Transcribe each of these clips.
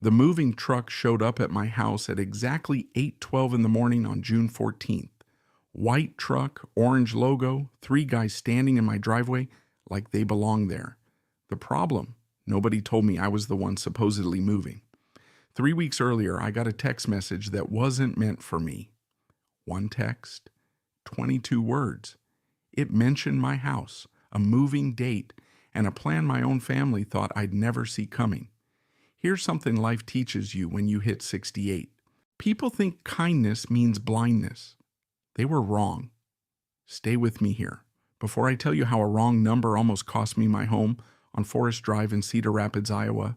The moving truck showed up at my house at exactly 8:12 in the morning on June 14th. White truck, orange logo, 3 guys standing in my driveway like they belonged there. The problem, nobody told me I was the one supposedly moving. 3 weeks earlier, I got a text message that wasn't meant for me. One text, 22 words. It mentioned my house, a moving date, and a plan my own family thought I'd never see coming. Here's something life teaches you when you hit 68. People think kindness means blindness. They were wrong. Stay with me here. Before I tell you how a wrong number almost cost me my home on Forest Drive in Cedar Rapids, Iowa,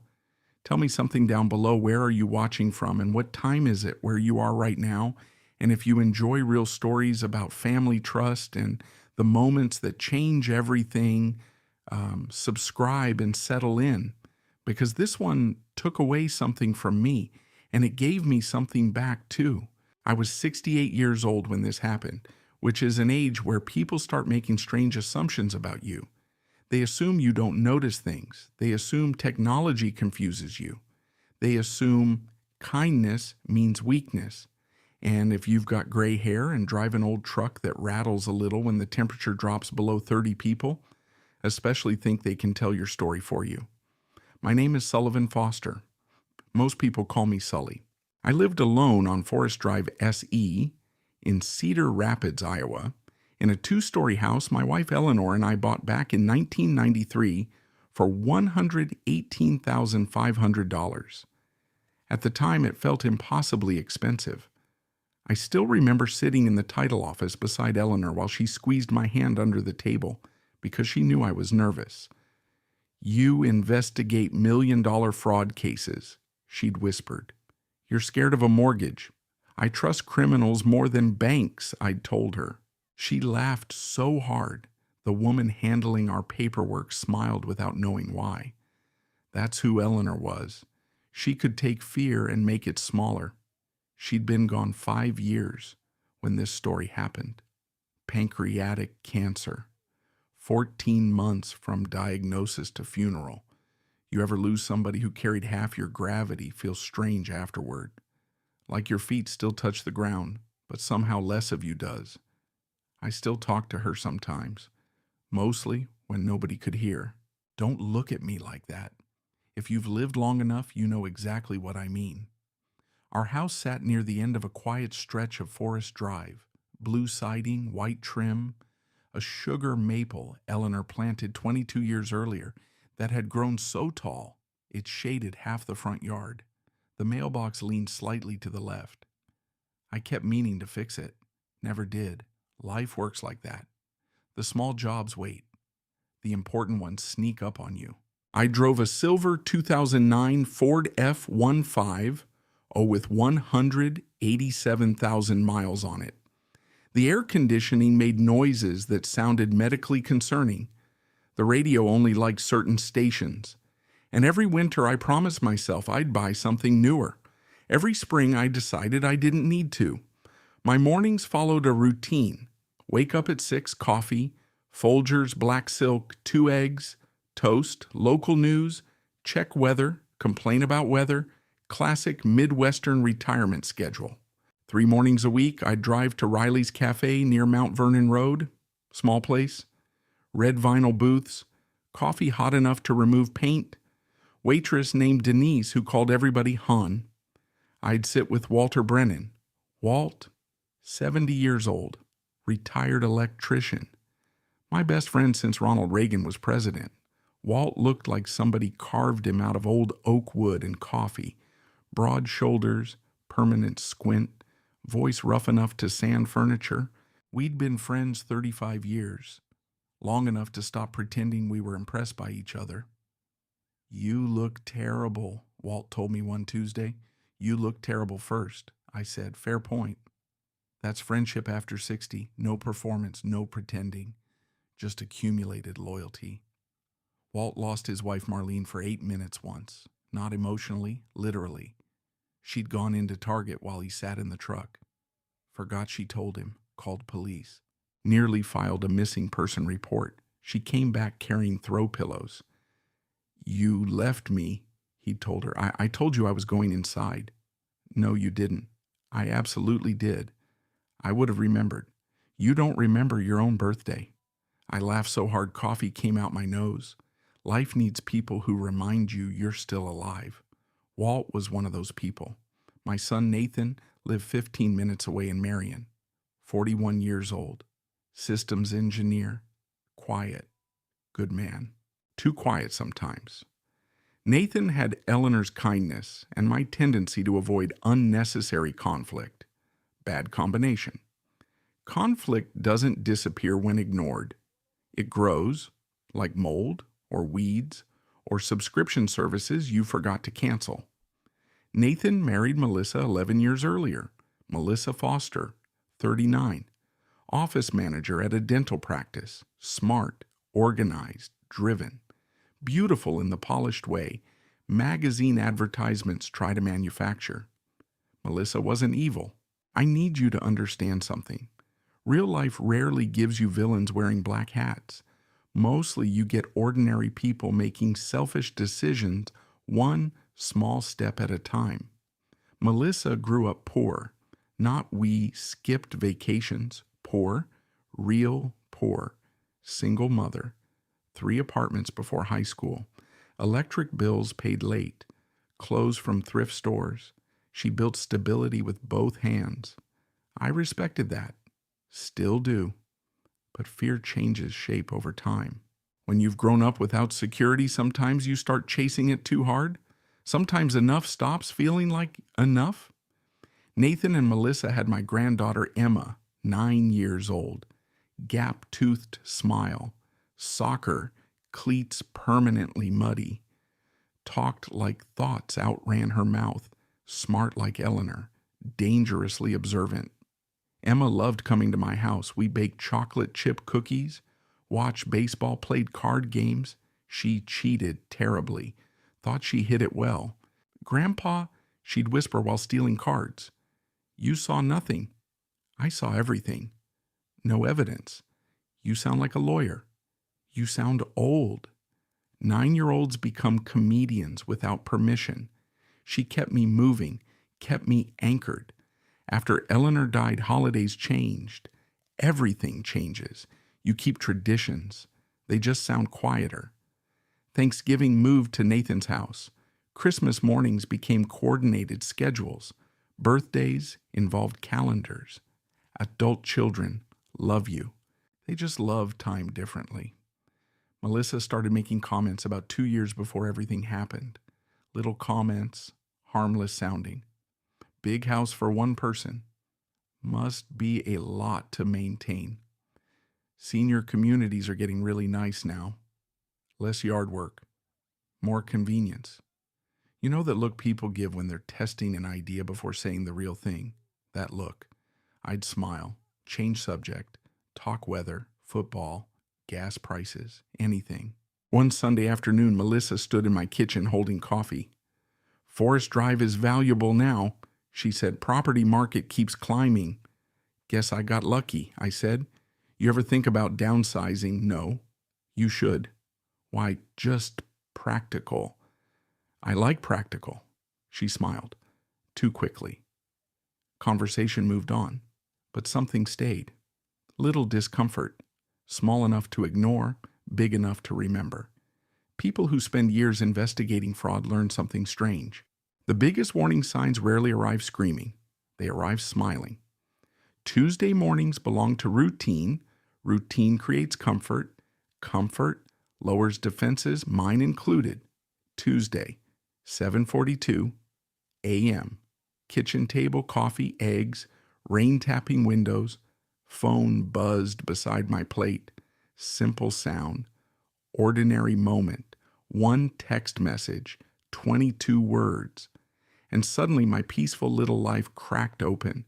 tell me something down below. Where are you watching from, and what time is it where you are right now? And if you enjoy real stories about family trust and the moments that change everything, subscribe and settle in, because this one took away something from me, and it gave me something back too. I was 68 years old when this happened, which is an age where people start making strange assumptions about you. They assume you don't notice things. They assume technology confuses you. They assume kindness means weakness. And if you've got gray hair and drive an old truck that rattles a little when the temperature drops below 30, people especially think they can tell your story for you. My name is Sullivan Foster. Most people call me Sully. I lived alone on Forest Drive SE in Cedar Rapids, Iowa, in a 2-story house my wife Eleanor and I bought back in 1993 for $118,500. At the time, it felt impossibly expensive. I still remember sitting in the title office beside Eleanor while she squeezed my hand under the table because she knew I was nervous. "You investigate million-dollar fraud cases," she'd whispered. "You're scared of a mortgage. I trust criminals more than banks," I'd told her. She laughed so hard, the woman handling our paperwork smiled without knowing why. That's who Eleanor was. She could take fear and make it smaller. She'd been gone 5 years when this story happened. Pancreatic cancer. 14 months from diagnosis to funeral. You ever lose somebody who carried half your gravity, feels strange afterward. Like your feet still touch the ground, but somehow less of you does. I still talk to her sometimes, mostly when nobody could hear. Don't look at me like that. If you've lived long enough, you know exactly what I mean. Our house sat near the end of a quiet stretch of Forest Drive, blue siding, white trim, a sugar maple Eleanor planted 22 years earlier that had grown so tall it shaded half the front yard. The mailbox leaned slightly to the left. I kept meaning to fix it. Never did. Life works like that. The small jobs wait. The important ones sneak up on you. I drove a silver 2009 Ford F-15 with 187,000 miles on it. The air conditioning made noises that sounded medically concerning. The radio only liked certain stations. And every winter I promised myself I'd buy something newer. Every spring I decided I didn't need to. My mornings followed a routine. Wake up at 6, coffee, Folgers black silk, 2 eggs, toast, local news, check weather, complain about weather, classic Midwestern retirement schedule. 3 mornings a week I'd drive to Riley's Cafe near Mount Vernon Road, small place, red vinyl booths, coffee hot enough to remove paint, waitress named Denise who called everybody hon. I'd sit with Walter Brennan. Walt, 70 years old, retired electrician. My best friend since Ronald Reagan was president. Walt looked like somebody carved him out of old oak wood and coffee. Broad shoulders, permanent squint, voice rough enough to sand furniture. We'd been friends 35 years, long enough to stop pretending we were impressed by each other. "You look terrible," Walt told me one Tuesday. "You look terrible first," I said. "Fair point. That's friendship after 60. No performance, no pretending. Just accumulated loyalty." Walt lost his wife Marlene for 8 minutes once. Not emotionally, literally. She'd gone into Target while he sat in the truck. Forgot she told him, called police. Nearly filed a missing person report. She came back carrying throw pillows. "You left me," He told her. I told you I was going inside. No, you didn't. I absolutely did. I would have remembered. You don't remember your own birthday. I laughed so hard coffee came out my nose. Life needs people who remind you you're still alive. Walt was one of those people. My son Nathan lived 15 minutes away in Marion, 41 years old, systems engineer, quiet, good man. Too quiet sometimes. Nathan had Eleanor's kindness and my tendency to avoid unnecessary conflict. Bad combination. Conflict doesn't disappear when ignored. It grows, like mold or weeds or subscription services you forgot to cancel. Nathan married Melissa 11 years earlier. Melissa Foster, 39, office manager at a dental practice, smart, organized, driven, beautiful in the polished way magazine advertisements try to manufacture. Melissa wasn't evil. I need you to understand something. Real life rarely gives you villains wearing black hats. Mostly you get ordinary people making selfish decisions one small step at a time. Melissa grew up poor, not we skipped vacations, poor, real poor, single mother, 3 apartments before high school, electric bills paid late, clothes from thrift stores. She built stability with both hands. I respected that. Still do. But fear changes shape over time. When you've grown up without security, sometimes you start chasing it too hard. Sometimes enough stops feeling like enough. Nathan and Melissa had my granddaughter Emma, 9 years old. Gap-toothed smile. Soccer, cleats permanently muddy. Talked like thoughts outran her mouth. Smart like Eleanor. Dangerously observant. Emma loved coming to my house. We baked chocolate chip cookies, watched baseball, played card games. She cheated terribly. Thought she hid it well. Grandpa, she'd whisper while stealing cards. You saw nothing. I saw everything. No evidence. You sound like a lawyer. You sound old. 9-year-olds become comedians without permission. She kept me moving, kept me anchored. After Eleanor died, holidays changed. Everything changes. You keep traditions. They just sound quieter. Thanksgiving moved to Nathan's house. Christmas mornings became coordinated schedules. Birthdays involved calendars. Adult children love you. They just love time differently. Melissa started making comments about 2 years before everything happened. Little comments, harmless sounding. Big house for one person. Must be a lot to maintain. Senior communities are getting really nice now. Less yard work. More convenience. You know that look people give when they're testing an idea before saying the real thing? That look. I'd smile, change subject, talk weather, football, gas prices, anything. One Sunday afternoon, Melissa stood in my kitchen holding coffee. Forest Drive is valuable now, she said. Property market keeps climbing. Guess I got lucky, I said. You ever think about downsizing? No. You should. Why, just practical. I like practical. She smiled. Too quickly. Conversation moved on, but something stayed. Little discomfort. Small enough to ignore, big enough to remember. People who spend years investigating fraud learn something strange. The biggest warning signs rarely arrive screaming. They arrive smiling. Tuesday mornings belong to routine. Routine creates comfort. Comfort lowers defenses, mine included. Tuesday, 7:42 a.m. Kitchen table, coffee, eggs, rain tapping windows. Phone buzzed beside my plate. Simple sound. Ordinary moment. One text message. 22 words. And suddenly my peaceful little life cracked open.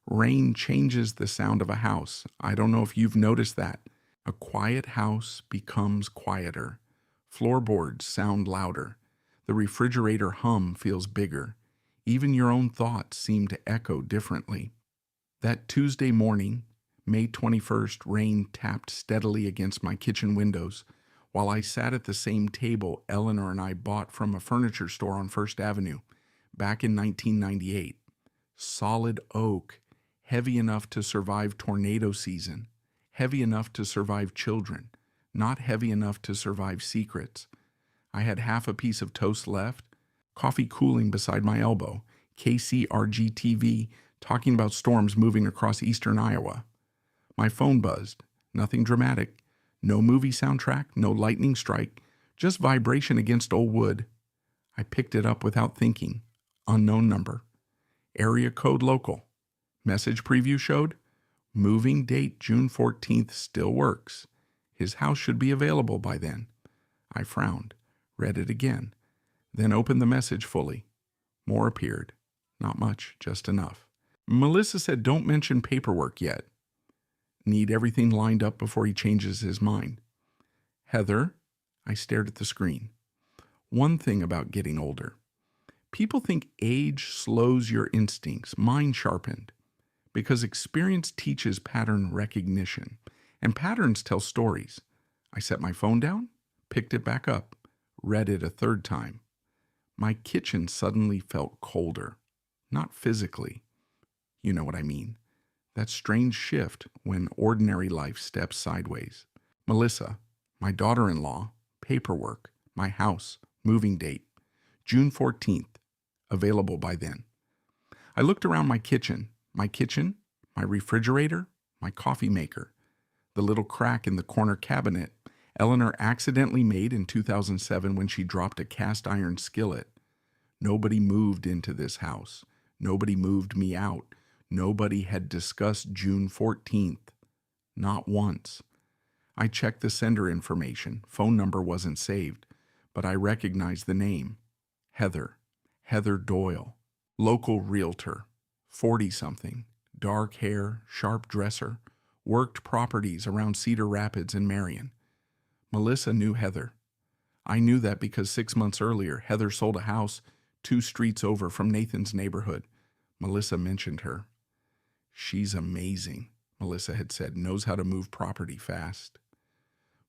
Rain changes the sound of a house. I don't know if you've noticed that. A quiet house becomes quieter. Floorboards sound louder. The refrigerator hum feels bigger. Even your own thoughts seem to echo differently. That Tuesday morning, May 21st, rain tapped steadily against my kitchen windows. while I sat at the same table Eleanor and I bought from a furniture store on First Avenue back in 1998. Solid oak, heavy enough to survive tornado season, heavy enough to survive children, not heavy enough to survive secrets. I had half a piece of toast left, coffee cooling beside my elbow, KCRG TV talking about storms moving across eastern Iowa. My phone buzzed. Nothing dramatic. No movie soundtrack, no lightning strike, just vibration against old wood. I picked it up without thinking. Unknown number. Area code local. Message preview showed, moving date June 14th still works. His house should be available by then. I frowned, read it again, then opened the message fully. More appeared. Not much, just enough. Melissa said don't mention paperwork yet. Need everything lined up before he changes his mind. Heather, I stared at the screen. One thing about getting older. People think age slows your instincts, mine sharpened, because experience teaches pattern recognition, and patterns tell stories. I set my phone down, picked it back up, read it a third time. My kitchen suddenly felt colder, not physically. You know what I mean. That strange shift when ordinary life steps sideways. Melissa, my daughter-in-law, paperwork, my house, moving date, June 14th, available by then. I looked around my kitchen, my refrigerator, my coffee maker, the little crack in the corner cabinet Eleanor accidentally made in 2007 when she dropped a cast iron skillet. Nobody moved into this house. Nobody moved me out. Nobody had discussed June 14th. Not once. I checked the sender information. Phone number wasn't saved, but I recognized the name. Heather Doyle. Local realtor. 40-something. Dark hair, sharp dresser. Worked properties around Cedar Rapids and Marion. Melissa knew Heather. I knew that because 6 months earlier, Heather sold a house 2 streets over from Nathan's neighborhood. Melissa mentioned her. She's amazing, Melissa had said, knows how to move property fast.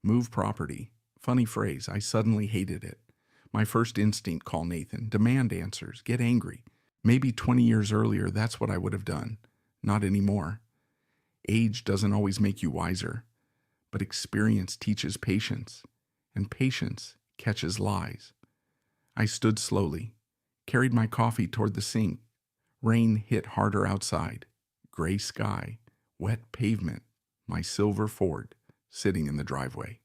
Move property. Funny phrase. I suddenly hated it. My first instinct, call Nathan, demand answers, get angry. Maybe 20 years earlier, that's what I would have done. Not anymore. Age doesn't always make you wiser, but experience teaches patience, and patience catches lies. I stood slowly, carried my coffee toward the sink. Rain hit harder outside. Gray sky, wet pavement, my silver Ford sitting in the driveway.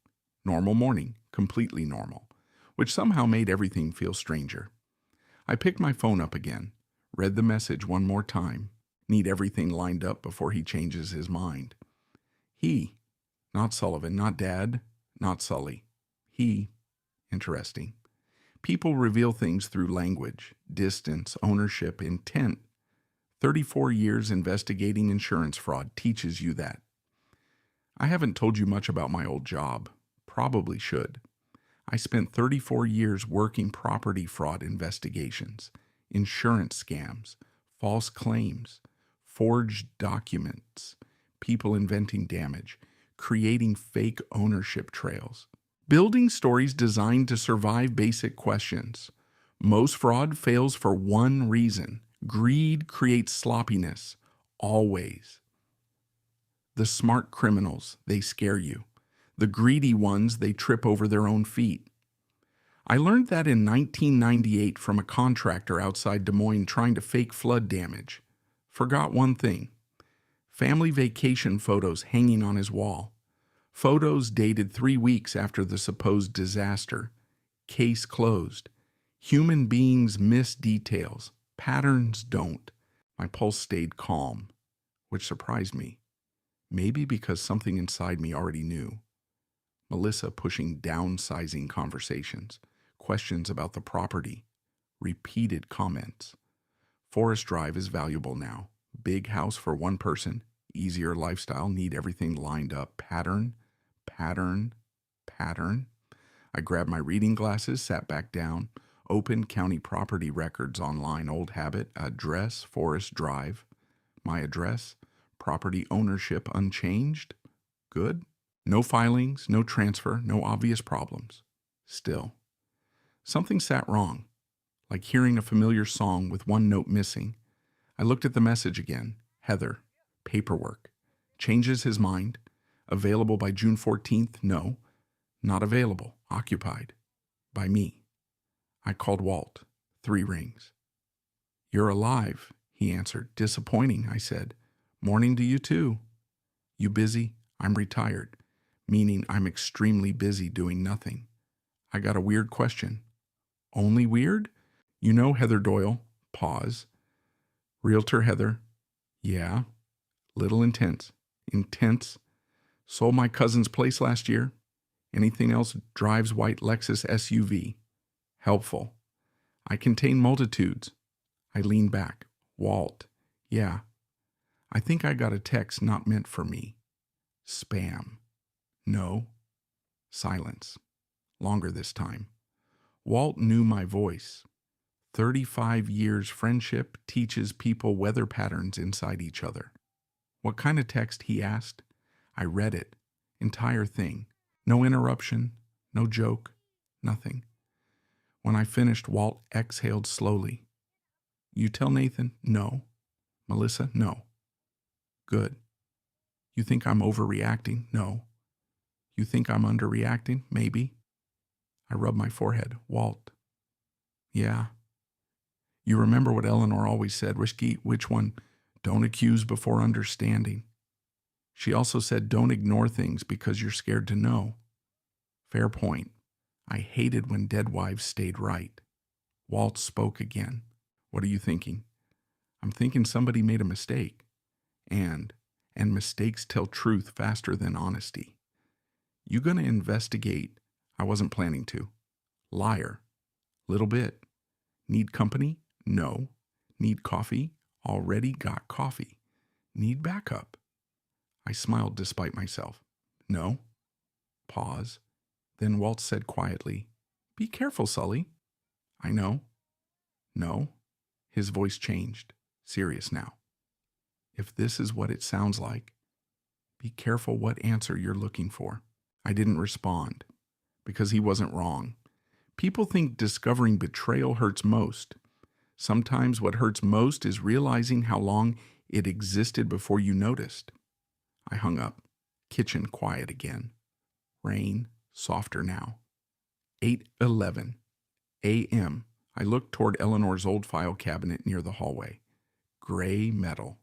Normal morning, completely normal, which somehow made everything feel stranger. I picked my phone up again, read the message one more time. Need everything lined up before he changes his mind. He, not Sullivan, not Dad, not Sully. He, interesting. People reveal things through language, distance, ownership, intent. 34 years investigating insurance fraud teaches you that. I haven't told you much about my old job. Probably should. I spent 34 years working property fraud investigations, insurance scams, false claims, forged documents, people inventing damage, creating fake ownership trails, building stories designed to survive basic questions. Most fraud fails for one reason. Greed creates sloppiness, always. The smart criminals, they scare you. The greedy ones, they trip over their own feet. I learned that in 1998 from a contractor outside Des Moines trying to fake flood damage. Forgot one thing. Family vacation photos hanging on his wall. Photos dated 3 weeks after the supposed disaster. Case closed. Human beings miss details. Patterns don't. My pulse stayed calm, which surprised me. Maybe because something inside me already knew. Melissa pushing downsizing conversations, questions about the property, repeated comments. Forest Drive is valuable now. Big house for one person, easier lifestyle, need everything lined up. Pattern. I grabbed my reading glasses, sat back down, opened county property records online, old habit, address, Forest Drive. My address, property ownership unchanged. Good. No filings, no transfer, no obvious problems. Still, something sat wrong, like hearing a familiar song with one note missing. I looked at the message again. Heather, paperwork. Changes his mind. Available by June 14th? No. Not available. Occupied. By me. I called Walt. 3 rings. You're alive, he answered. Disappointing, I said. Morning to you too. You busy? I'm retired. Meaning I'm extremely busy doing nothing. I got a weird question. Only weird? You know Heather Doyle. Pause. Realtor Heather. Yeah. Little intense. Intense. Sold my cousin's place last year. Anything else drives white Lexus SUV. Helpful. I contain multitudes. I lean back. Walt. Yeah. I think I got a text not meant for me. Spam. No. Silence. Longer this time. Walt knew my voice. 35 years friendship teaches people weather patterns inside each other. What kind of text, he asked. I read it. Entire thing. No interruption. No joke. Nothing. When I finished, Walt exhaled slowly. You tell Nathan? No. Melissa? No. Good. You think I'm overreacting? No. You think I'm underreacting? Maybe. I rubbed my forehead. Walt. Yeah. You remember what Eleanor always said, Risky, which one? Don't accuse before understanding. She also said don't ignore things because you're scared to know. Fair point. I hated when dead wives stayed right. Walt spoke again. What are you thinking? I'm thinking somebody made a mistake. And mistakes tell truth faster than honesty. You gonna investigate? I wasn't planning to. Liar. Little bit. Need company? No. Need coffee? Already got coffee. Need backup? I smiled despite myself. No. Pause. Then Walt said quietly, Be careful, Sully. I know. No. His voice changed. Serious now. If this is what it sounds like, be careful what answer you're looking for. I didn't respond, because he wasn't wrong. People think discovering betrayal hurts most. Sometimes what hurts most is realizing how long it existed before you noticed. I hung up. Kitchen quiet again. Rain, softer now. 8:11 a.m. I looked toward Eleanor's old file cabinet near the hallway. Gray metal.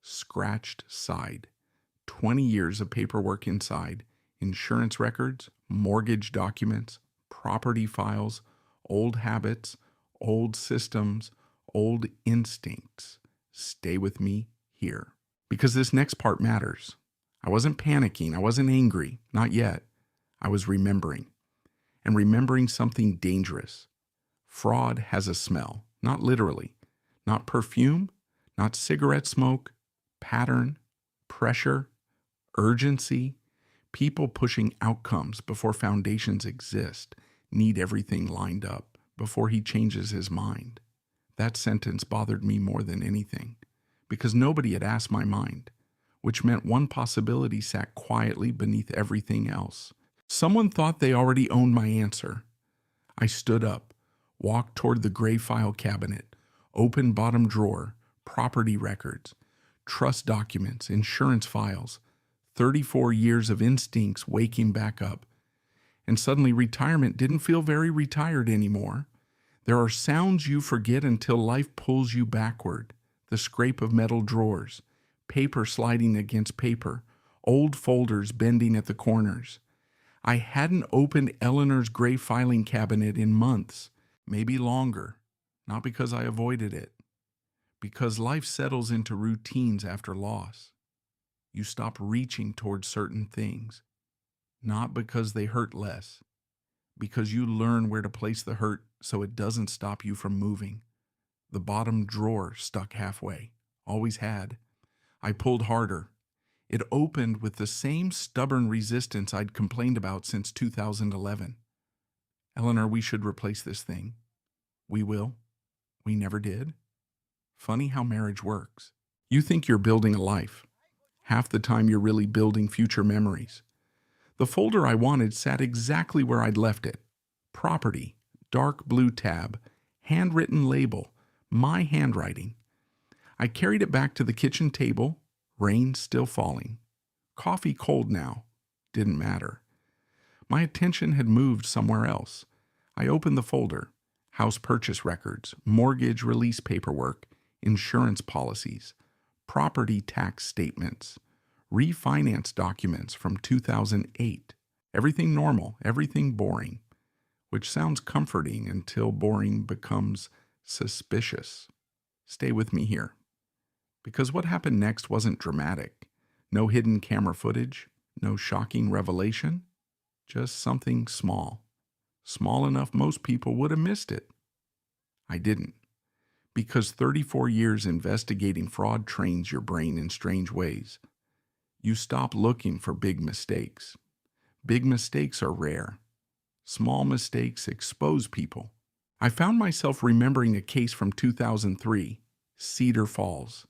Scratched side. 20 years of paperwork inside. Insurance records, mortgage documents, property files, old habits, old systems, old instincts. Stay with me here. Because this next part matters. I wasn't panicking. I wasn't angry. Not yet. I was remembering. And remembering something dangerous. Fraud has a smell. Not literally. Not perfume. Not cigarette smoke. Pattern. Pressure. Urgency. People pushing outcomes before foundations exist. Need everything lined up before he changes his mind. That sentence bothered me more than anything. Because nobody had asked my mind. Which meant one possibility sat quietly beneath everything else. Someone thought they already owned my answer. I stood up, walked toward the gray file cabinet, opened bottom drawer, property records, trust documents, insurance files, 34 years of instincts waking back up. And suddenly retirement didn't feel very retired anymore. There are sounds you forget until life pulls you backward. The scrape of metal drawers, paper sliding against paper, old folders bending at the corners. I hadn't opened Eleanor's gray filing cabinet in months, maybe longer, not because I avoided it, because life settles into routines after loss. You stop reaching towards certain things, not because they hurt less, because you learn where to place the hurt so it doesn't stop you from moving. The bottom drawer stuck halfway, always had. I pulled harder. It opened with the same stubborn resistance I'd complained about since 2011. Eleanor, we should replace this thing. We will. We never did. Funny how marriage works. You think you're building a life. Half the time you're really building future memories. The folder I wanted sat exactly where I'd left it. Property, dark blue tab, handwritten label, my handwriting. I carried it back to the kitchen table, rain still falling. Coffee cold now. Didn't matter. My attention had moved somewhere else. I opened the folder. House purchase records, mortgage release paperwork, insurance policies, property tax statements, refinance documents from 2008. Everything normal, everything boring, which sounds comforting until boring becomes suspicious. Stay with me here. Because what happened next wasn't dramatic. No hidden camera footage, no shocking revelation, just something small. Small enough most people would have missed it. I didn't. Because 34 years investigating fraud trains your brain in strange ways. You stop looking for big mistakes. Big mistakes are rare. Small mistakes expose people. I found myself remembering a case from 2003, Cedar Falls.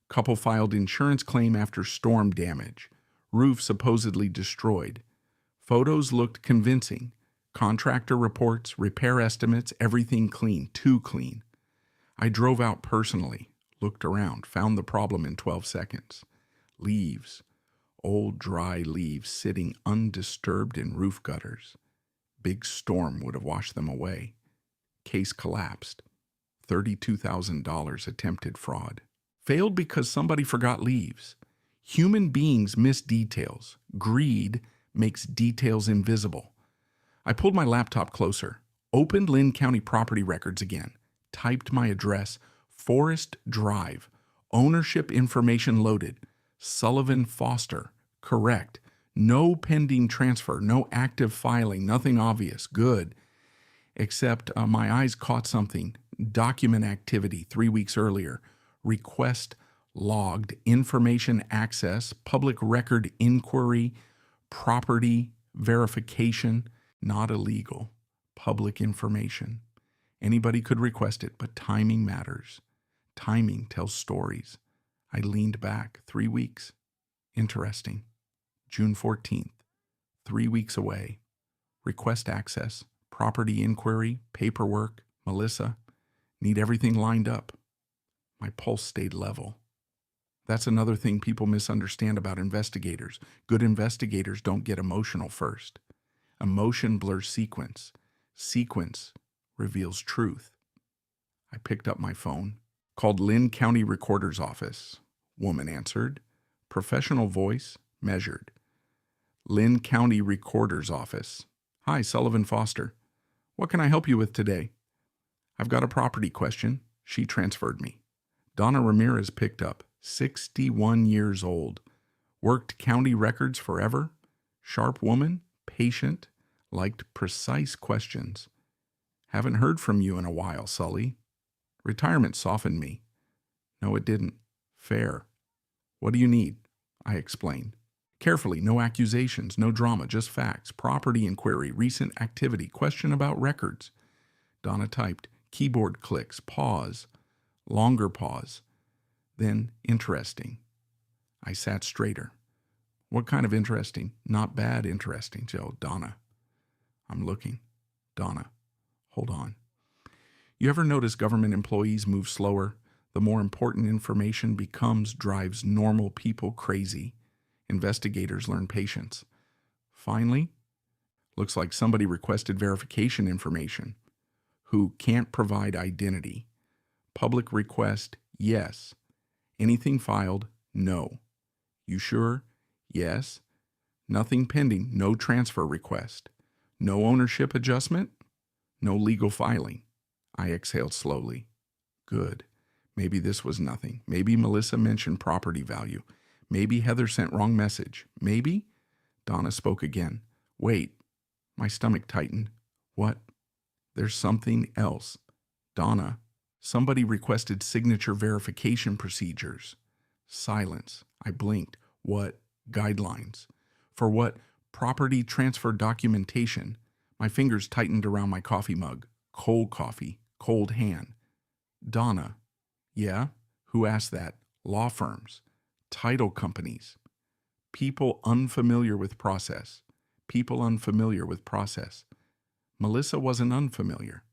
Couple filed insurance claim after storm damage. Roof supposedly destroyed. Photos looked convincing. Contractor reports, repair estimates, everything clean, too clean. I drove out personally, looked around, found the problem in 12 seconds. Leaves, old dry leaves sitting undisturbed in roof gutters. Big storm would have washed them away. Case collapsed. $32,000 attempted fraud. Failed because somebody forgot leaves. Human beings miss details. Greed makes details invisible. I pulled my laptop closer, opened Lynn County property records again, typed my address, Forest Drive, ownership information loaded, Sullivan Foster, correct, no pending transfer, no active filing, nothing obvious, good, except my eyes caught something, document activity 3 weeks earlier, request logged, information access, public record inquiry, property verification, not illegal, public information. Anybody could request it, but timing matters. Timing tells stories. I leaned back 3 weeks. Interesting. June 14th, 3 weeks away. Request access, property inquiry, paperwork, Melissa. Need everything lined up. My pulse stayed level. That's another thing people misunderstand about investigators. Good investigators don't get emotional first. Emotion blurs sequence. Sequence reveals truth. I picked up my phone, called Lynn County Recorder's Office. Woman answered. Professional voice, measured. Lynn County Recorder's Office. Hi, Sullivan Foster. What can I help you with today? I've got a property question. She transferred me. Donna Ramirez picked up, 61 years old. Worked county records forever. Sharp woman, patient, liked precise questions. Haven't heard from you in a while, Sully. Retirement softened me. No, it didn't. Fair. What do you need? I explained. Carefully, no accusations, no drama, just facts. Property inquiry, recent activity, question about records. Donna typed. Keyboard clicks, pause, longer pause. Then, interesting. I sat straighter. What kind of interesting? Not bad interesting, Joe. Donna. I'm looking. Donna. Hold on. You ever notice government employees move slower? The more important information becomes drives normal people crazy. Investigators learn patience. Finally, looks like somebody requested verification information. Who can't provide identity. Public request, yes. Anything filed, no. You sure? Yes. Nothing pending, no transfer request. No ownership adjustment? No legal filing. I exhaled slowly. Good. Maybe this was nothing. Maybe Melissa mentioned property value. Maybe Heather sent wrong message. Maybe? Donna spoke again. Wait. My stomach tightened. What? There's something else. Donna. Somebody requested signature verification procedures. Silence. I blinked. What? Guidelines. For what? Property transfer documentation. My fingers tightened around my coffee mug. Cold coffee. Cold hand. Donna. Yeah? Who asked that? Law firms. Title companies. People unfamiliar with process. people unfamiliar with process. Melissa wasn't unfamiliar.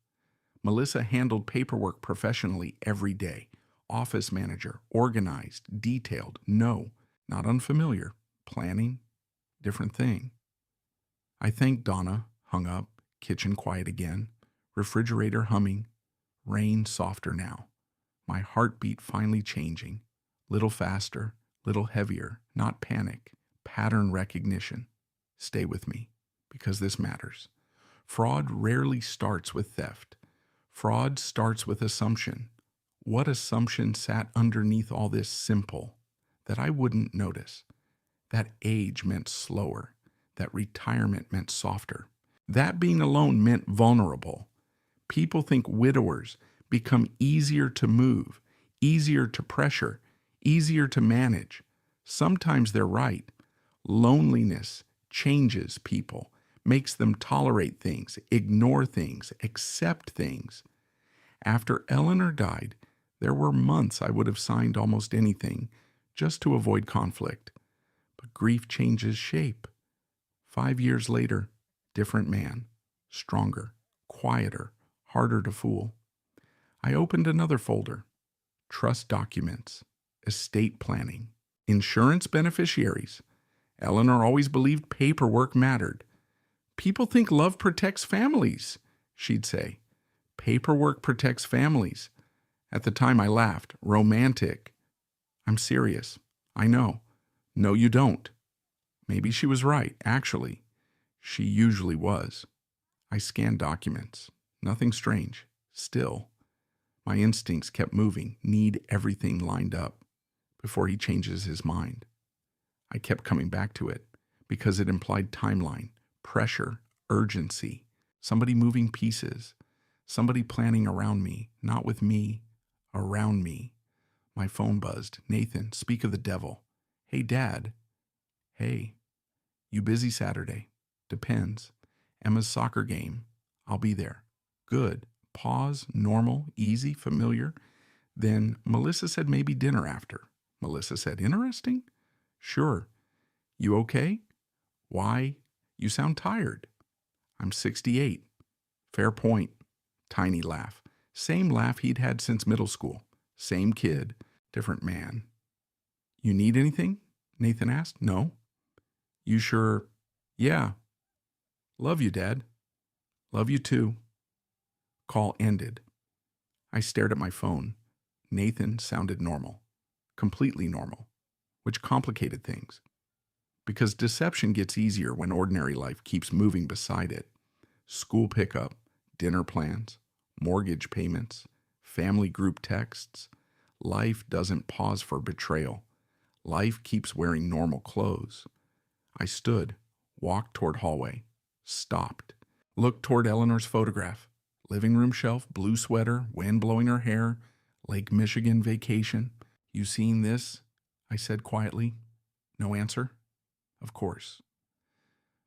Melissa handled paperwork professionally every day. Office manager, organized, detailed, no, not unfamiliar. Planning, different thing. I thanked Donna, hung up, kitchen quiet again, refrigerator humming, rain softer now. My heartbeat finally changing, little faster, little heavier, not panic, pattern recognition. Stay with me, because this matters. Fraud rarely starts with theft. Fraud starts with assumption. What assumption sat underneath all this simple that I wouldn't notice? That age meant slower, that retirement meant softer, that being alone meant vulnerable. People think widowers become easier to move, easier to pressure, easier to manage. Sometimes they're right. Loneliness changes people, makes them tolerate things, ignore things, accept things. After Eleanor died, there were months I would have signed almost anything just to avoid conflict. But grief changes shape. 5 years later, different man, stronger, quieter, harder to fool. I opened another folder. Trust documents, estate planning, insurance beneficiaries. Eleanor always believed paperwork mattered. People think love protects families, she'd say. Paperwork protects families. At the time I laughed. Romantic. I'm serious. I know. No, you don't. Maybe she was right, actually. She usually was. I scanned documents. Nothing strange. Still. My instincts kept moving. Need everything lined up before he changes his mind. I kept coming back to it because it implied timeline, pressure, urgency, somebody moving pieces, somebody planning around me, not with me, around me. My phone buzzed. Nathan, speak of the devil. Hey, Dad. Hey. You busy Saturday? Depends. Emma's soccer game. I'll be there. Good. Pause. Normal. Easy. Familiar. Then Melissa said maybe dinner after. Melissa said, interesting? Sure. You okay? Why? You sound tired. I'm 68. Fair point. Tiny laugh. Same laugh he'd had since middle school. Same kid. Different man. You need anything? Nathan asked. No. You sure? Yeah. Love you, Dad. Love you too. Call ended. I stared at my phone. Nathan sounded normal. Completely normal. Which complicated things. Because deception gets easier when ordinary life keeps moving beside it. School pickup, dinner plans, mortgage payments, family group texts. Life doesn't pause for betrayal. Life keeps wearing normal clothes. I stood, walked toward hallway, stopped, looked toward Eleanor's photograph. Living room shelf, blue sweater, wind blowing her hair, Lake Michigan vacation. You seen this? I said quietly. No answer? Of course.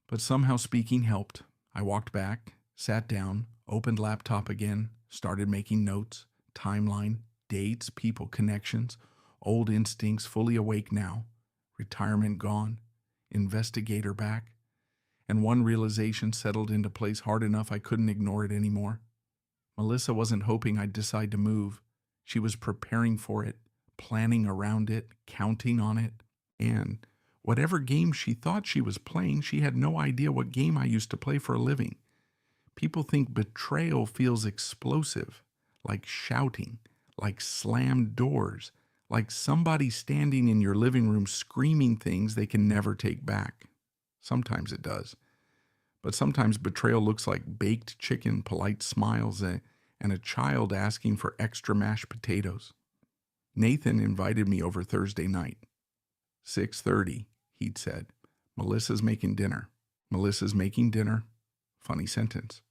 But somehow speaking helped. I walked back, sat down, opened laptop again, started making notes, timeline, dates, people, connections, old instincts fully awake now, retirement gone, investigator back, and one realization settled into place hard enough I couldn't ignore it anymore. Melissa wasn't hoping I'd decide to move. She was preparing for it, planning around it, counting on it, and whatever game she thought she was playing, she had no idea what game I used to play for a living. People think betrayal feels explosive, like shouting, like slammed doors, like somebody standing in your living room screaming things they can never take back. Sometimes it does. But sometimes betrayal looks like baked chicken, polite smiles, and a child asking for extra mashed potatoes. Nathan invited me over Thursday night. 6:30, he'd said. Melissa's making dinner. Melissa's making dinner. Funny sentence.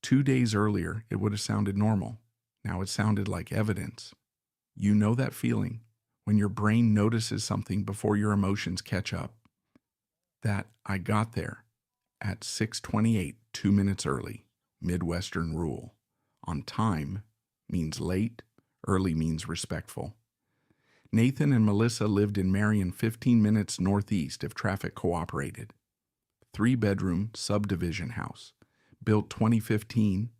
2 days earlier, it would have sounded normal. Now it sounded like evidence. You know that feeling when your brain notices something before your emotions catch up. That I got there at 6:28, 2 minutes early. Midwestern rule. On time means late, early means respectful. Nathan and Melissa lived in Marion 15 minutes northeast if traffic cooperated. 3-bedroom subdivision house, built 2015,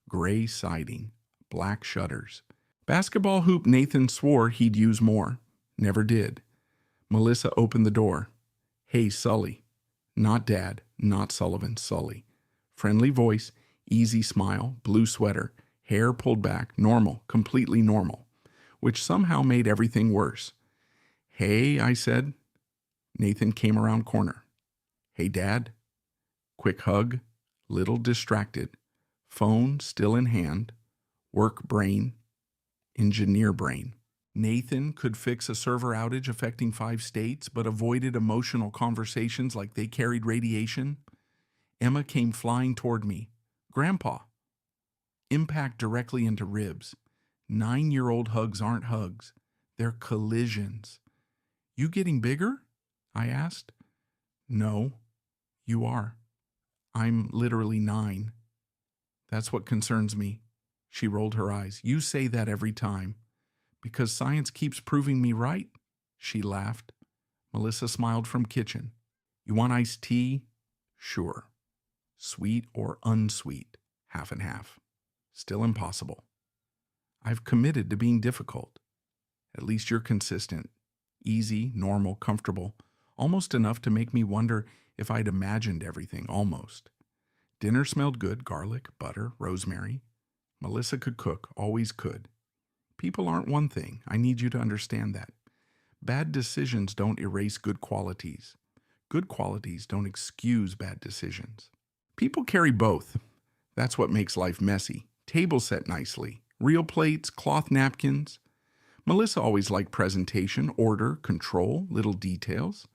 gray siding, black shutters. Basketball hoop Nathan swore he'd use more. Never did. Melissa opened the door. "Hey, Sully." Not Dad, not Sullivan, Sully. Friendly voice, easy smile, blue sweater, hair pulled back, normal, completely normal, which somehow made everything worse. "Hey," I said. Nathan came around corner. "Hey, Dad." Quick hug, little distracted, phone still in hand, work brain, engineer brain. Nathan could fix a server outage affecting 5 states, but avoided emotional conversations like they carried radiation. Emma came flying toward me. "Grandpa." Impact directly into ribs. 9-year-old hugs aren't hugs. They're collisions. "You getting bigger?" I asked. "No, you are. I'm literally 9. That's what concerns me." She rolled her eyes. "You say that every time." "Because science keeps proving me right," she laughed. Melissa smiled from kitchen. "You want iced tea?" "Sure." "Sweet or unsweet?" "Half and half." "Still impossible." "I've committed to being difficult." "At least you're consistent. Easy, normal, comfortable. Almost enough to make me wonder if I'd imagined everything, almost." Dinner smelled good, garlic, butter, rosemary. Melissa could cook, always could. People aren't one thing. I need you to understand that. Bad decisions don't erase good qualities. Good qualities don't excuse bad decisions. People carry both. That's what makes life messy. Table set nicely. Real plates, cloth napkins. Melissa always liked presentation, order, control, little details.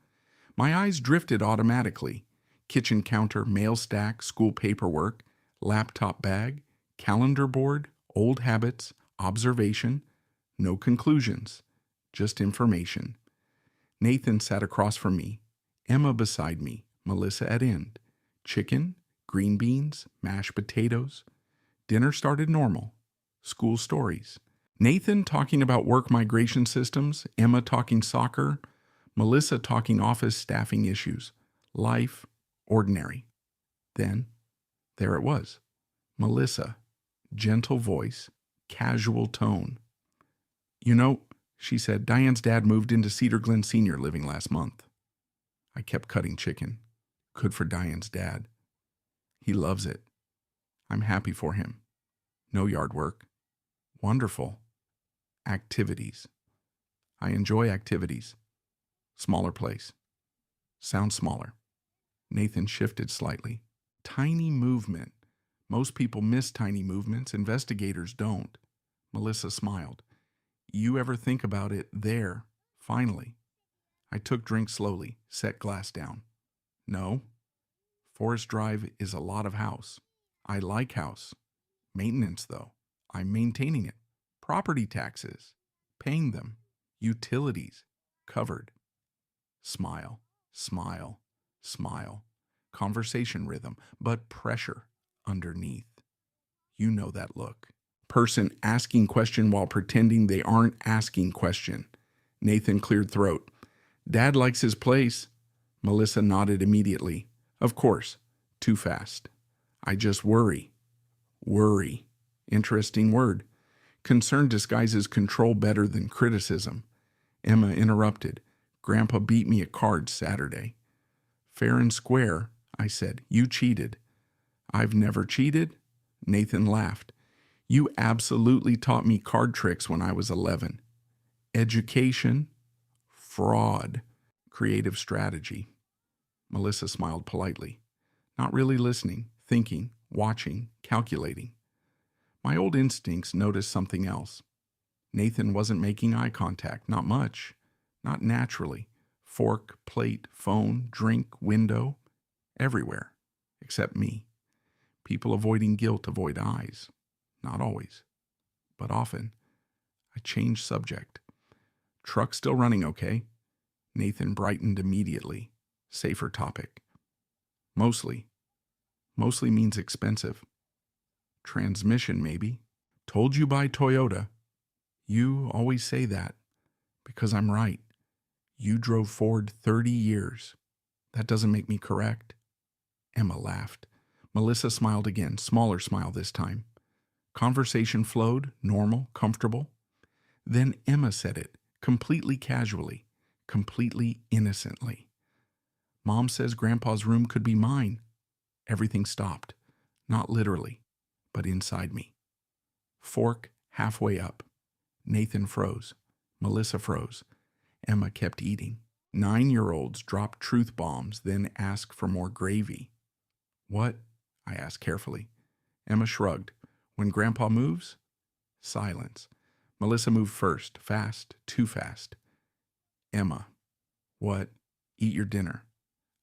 My eyes drifted automatically. Kitchen counter, mail stack, school paperwork, laptop bag, calendar board, old habits, observation, no conclusions, just information. Nathan sat across from me, Emma beside me, Melissa at end. Chicken, green beans, mashed potatoes. Dinner started normal. School stories. Nathan talking about work migration systems, Emma talking soccer, Melissa talking office staffing issues. Life, ordinary. Then, there it was. Melissa, gentle voice, casual tone. "You know," she said, "Diane's dad moved into Cedar Glen Senior Living last month." I kept cutting chicken. Good for Diane's dad. He loves it. I'm happy for him. No yard work. Wonderful. Activities. I enjoy activities. Smaller place. Sounds smaller. Nathan shifted slightly. Tiny movement. Most people miss tiny movements. Investigators don't. Melissa smiled. "You ever think about it there, finally?" I took drink slowly, set glass down. "No. Forest Drive is a lot of house. I like house. Maintenance, though. I'm maintaining it. Property taxes. Paying them. Utilities. Covered." Smile, smile, smile. Conversation rhythm, but pressure underneath. You know that look. Person asking question while pretending they aren't asking question. Nathan cleared throat. "Dad likes his place." Melissa nodded immediately. "Of course. Too fast. I just worry." Worry. Interesting word. Concern disguises control better than criticism. Emma interrupted. "Grandpa beat me at cards Saturday." "Fair and square," I said. "You cheated." "I've never cheated." Nathan laughed. "You absolutely taught me card tricks when I was 11. Education, fraud, creative strategy." Melissa smiled politely. Not really listening, thinking, watching, calculating. My old instincts noticed something else. Nathan wasn't making eye contact, not much, not naturally. Fork, plate, phone, drink, window, everywhere, except me. People avoiding guilt avoid eyes. Not always, but often. I changed subject. "Truck still running okay?" Nathan brightened immediately. Safer topic. Mostly. Mostly means expensive. Transmission, maybe. "Told you by Toyota." "You always say that." "Because I'm right. You drove Ford 30 years. That doesn't make me correct." Emma laughed. Melissa smiled again, smaller smile this time. Conversation flowed, normal, comfortable. Then Emma said it, completely casually, completely innocently. Mom says Grandpa's room could be mine. Everything stopped, not literally, but inside me. Fork halfway up. Nathan froze. Melissa froze. Emma kept eating. 9-year-olds drop truth bombs, then ask for more gravy. What? I asked carefully. Emma shrugged. When Grandpa moves? Silence. Melissa moved first, fast, too fast. Emma. What? Eat your dinner.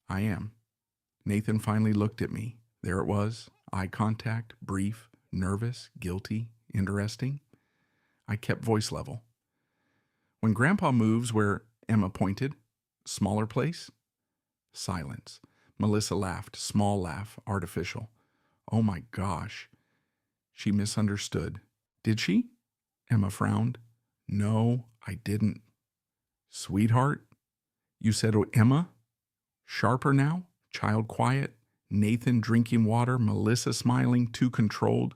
I am. Nathan finally looked at me. There it was. Eye contact, brief, nervous, guilty, interesting. I kept voice level. When Grandpa moves where Emma pointed, smaller place? Silence. Melissa laughed, small laugh, artificial. Oh my gosh. She misunderstood. Did she? Emma frowned. No, I didn't. Sweetheart? You said, oh, Emma? Sharper now? Child quiet? Nathan drinking water? Melissa smiling, too controlled?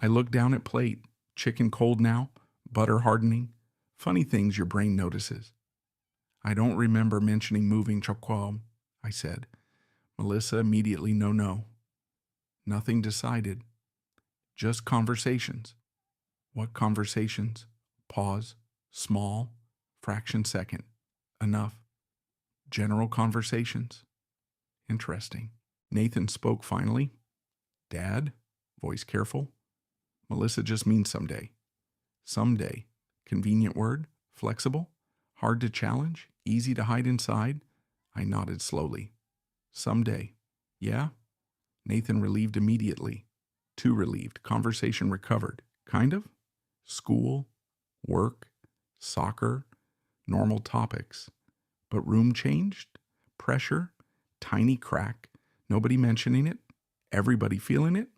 I looked down at plate. Chicken cold now? Butter hardening? Funny things your brain notices. I don't remember mentioning moving chocolate, I said. Melissa immediately no. Nothing decided. Just conversations. What conversations? Pause. Small. Fraction second. Enough. General conversations. Interesting. Nathan spoke finally. Dad? Voice careful. Melissa just means someday. Someday. Convenient word? Flexible? Hard to challenge? Easy to hide inside? I nodded slowly. Someday. Yeah? Nathan relieved immediately. Too relieved. Conversation recovered. Kind of? School? Work? Soccer? Normal topics. But room changed? Pressure? Tiny crack? Nobody mentioning it? Everybody feeling it?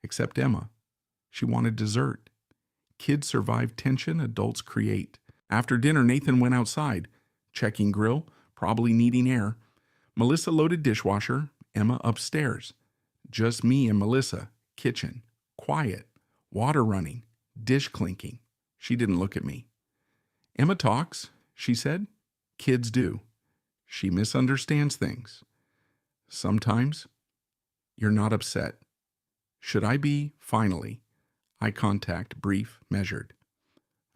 Except Emma. She wanted dessert. Kids survive tension, adults create. After dinner, Nathan went outside, checking grill, probably needing air. Melissa loaded dishwasher, Emma upstairs. Just me and Melissa, kitchen, quiet, water running, dish clinking. She didn't look at me. Emma talks, she said. Kids do. She misunderstands things. Sometimes. You're not upset. Should I be? Finally. Eye contact, brief, measured.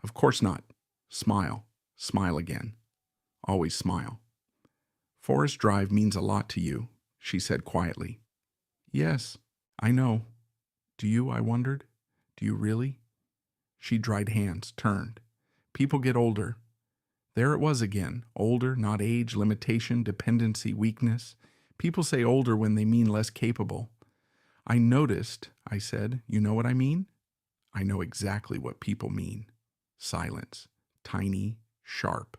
Of course not. Smile. Smile again. Always smile. Forest Drive means a lot to you, she said quietly. Yes, I know. Do you, I wondered? Do you really? She dried hands, turned. People get older. There it was again. Older, not age, limitation, dependency, weakness. People say older when they mean less capable. I noticed, I said. You know what I mean? I know exactly what people mean. Silence. Tiny, sharp.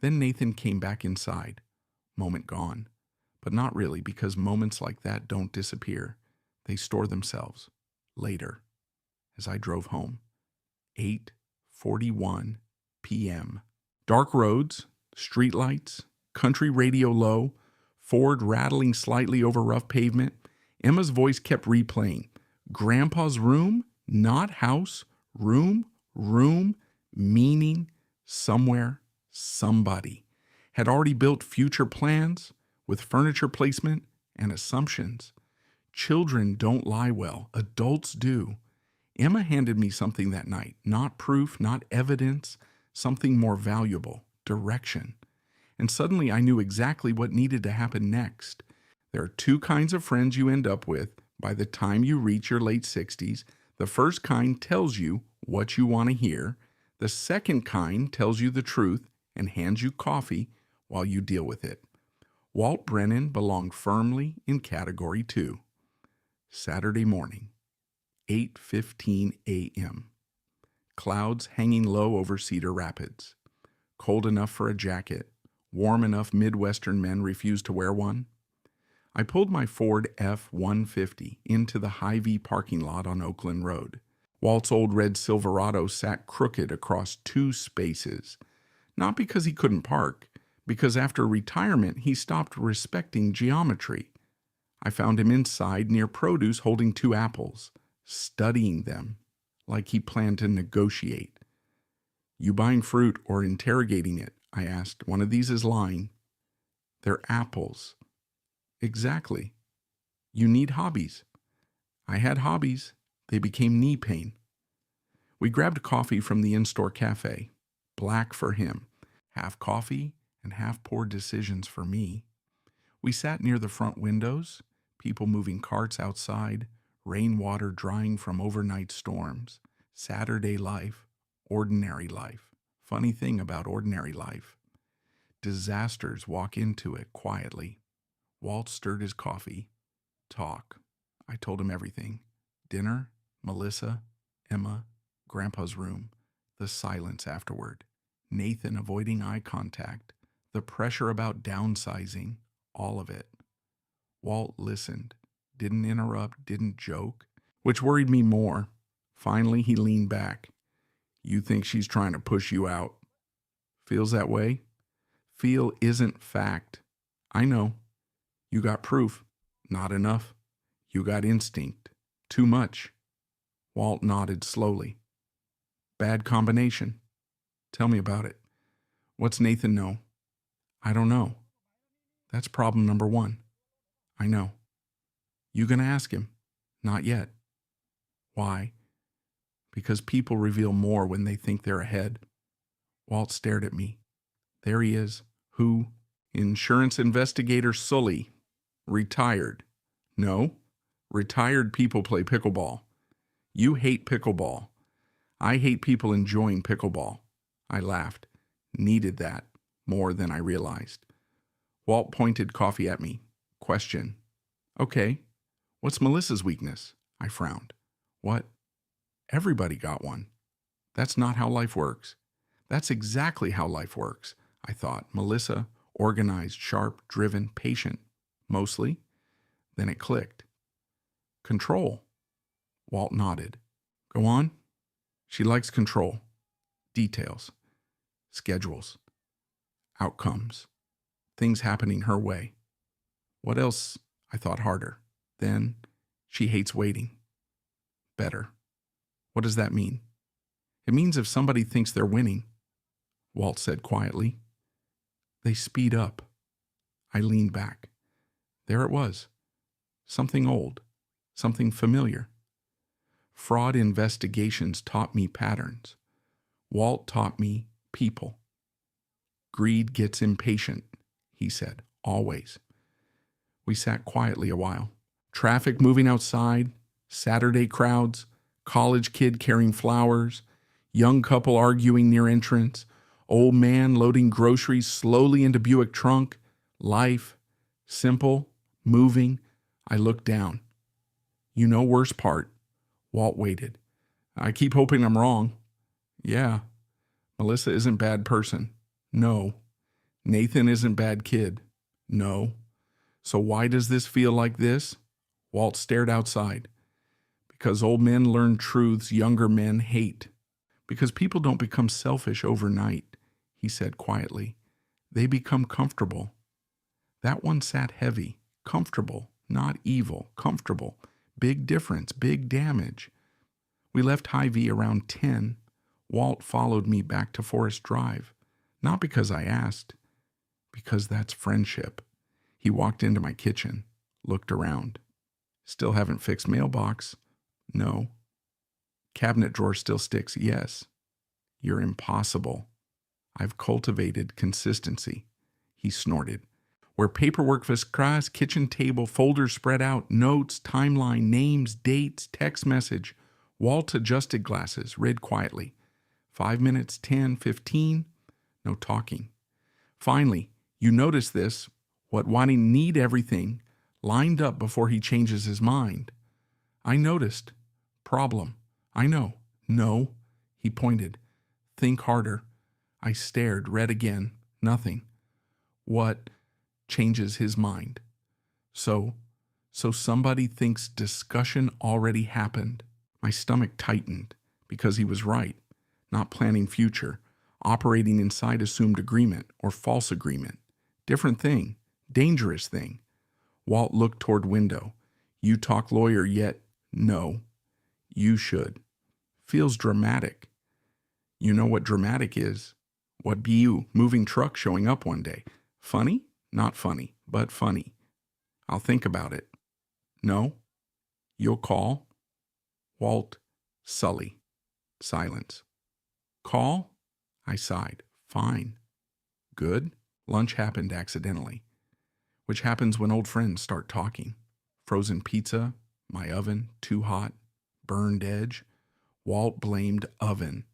Then Nathan came back inside. Moment gone. But not really, because moments like that don't disappear. They store themselves. Later. As I drove home. 8:41 p.m. Dark roads, streetlights, country radio low, Ford rattling slightly over rough pavement. Emma's voice kept replaying. Grandpa's room, not house, room, meaning, somewhere, somebody. Had already built future plans with furniture placement and assumptions. Children don't lie well, adults do. Emma handed me something that night, not proof, not evidence, something more valuable, direction. And suddenly I knew exactly what needed to happen next. There are two kinds of friends you end up with by the time you reach your late 60s. The first kind tells you what you want to hear. The second kind tells you the truth and hands you coffee while you deal with it. Walt Brennan belonged firmly in Category 2. Saturday morning, 8:15 a.m. Clouds hanging low over Cedar Rapids. Cold enough for a jacket, warm enough Midwestern men refuse to wear one. I pulled my Ford F-150 into the Hy-Vee parking lot on Oakland Road. Walt's old red Silverado sat crooked across two spaces. Not because he couldn't park, because after retirement he stopped respecting geometry. I found him inside near produce holding 2 apples, studying them like he planned to negotiate. You buying fruit or interrogating it? I asked. One of these is lying. They're apples. Exactly. You need hobbies. I had hobbies. They became knee pain. We grabbed coffee from the in-store cafe. Black for him. Half coffee and half poor decisions for me. We sat near the front windows, people moving carts outside, rainwater drying from overnight storms, Saturday life, ordinary life. Funny thing about ordinary life. Disasters walk into it quietly. Walt stirred his coffee. Talk. I told him everything. Dinner, Melissa, Emma, Grandpa's room, the silence afterward, Nathan avoiding eye contact, the pressure about downsizing, all of it. Walt listened, didn't interrupt, didn't joke, which worried me more. Finally, he leaned back. You think she's trying to push you out? Feels that way? Feel isn't fact. I know. You got proof. Not enough. You got instinct. Too much. Walt nodded slowly. Bad combination. Tell me about it. What's Nathan know? I don't know. That's problem number 1. I know. You gonna ask him? Not yet. Why? Because people reveal more when they think they're ahead. Walt stared at me. There he is. Who? Insurance investigator Sully. Retired. No. Retired people play pickleball. You hate pickleball. I hate people enjoying pickleball. I laughed. Needed that more than I realized. Walt pointed coffee at me. Question. Okay. What's Melissa's weakness? I frowned. What? Everybody got one. That's not how life works. That's exactly how life works, I thought. Melissa, organized, sharp, driven, patient. Mostly. Then it clicked. Control. Walt nodded. Go on. She likes control. Details. Schedules. Outcomes. Things happening her way. What else? I thought harder. Then, she hates waiting. Better. What does that mean? It means if somebody thinks they're winning, Walt said quietly, they speed up. I leaned back. There it was. Something old. Something familiar. Fraud investigations taught me patterns. Walt taught me people. Greed gets impatient, he said, always. We sat quietly a while. Traffic moving outside, Saturday crowds, college kid carrying flowers, young couple arguing near entrance, old man loading groceries slowly into Buick trunk. Life, simple, moving. I looked down. You know worst part. Walt waited. I keep hoping I'm wrong. Yeah. Melissa isn't bad person. No. Nathan isn't bad kid. No. So why does this feel like this? Walt stared outside. Because old men learn truths younger men hate. Because people don't become selfish overnight, he said quietly. They become comfortable. That one sat heavy. Comfortable, not evil. Comfortable. Big difference, big damage. We left Hy-Vee around 10. Walt followed me back to Forest Drive. Not because I asked. Because that's friendship. He walked into my kitchen, looked around. Still haven't fixed mailbox. No. Cabinet drawer still sticks. Yes. You're impossible. I've cultivated consistency. He snorted. Where paperwork was crass, kitchen table, folders spread out, notes, timeline, names, dates, text message. Walt adjusted glasses, read quietly. 5 minutes, 10, 15. No talking. Finally, you notice this, what wanting need everything, lined up before he changes his mind. I noticed. Problem. I know. No. He pointed. Think harder. I stared, read again. Nothing. What changes his mind? So somebody thinks discussion already happened. My stomach tightened because he was right. Not planning future. Operating inside assumed agreement or false agreement. Different thing. Dangerous thing. Walt looked toward window. You talk lawyer yet? No. You should. Feels dramatic. You know what dramatic is. What be you, moving truck showing up one day? Funny? Not funny, but funny. I'll think about it. No? You'll call? Walt, Sully. Silence. Call? I sighed. Fine. Good. Lunch happened accidentally, which happens when old friends start talking. Frozen pizza, my oven, too hot, burned edge. Walt blamed oven.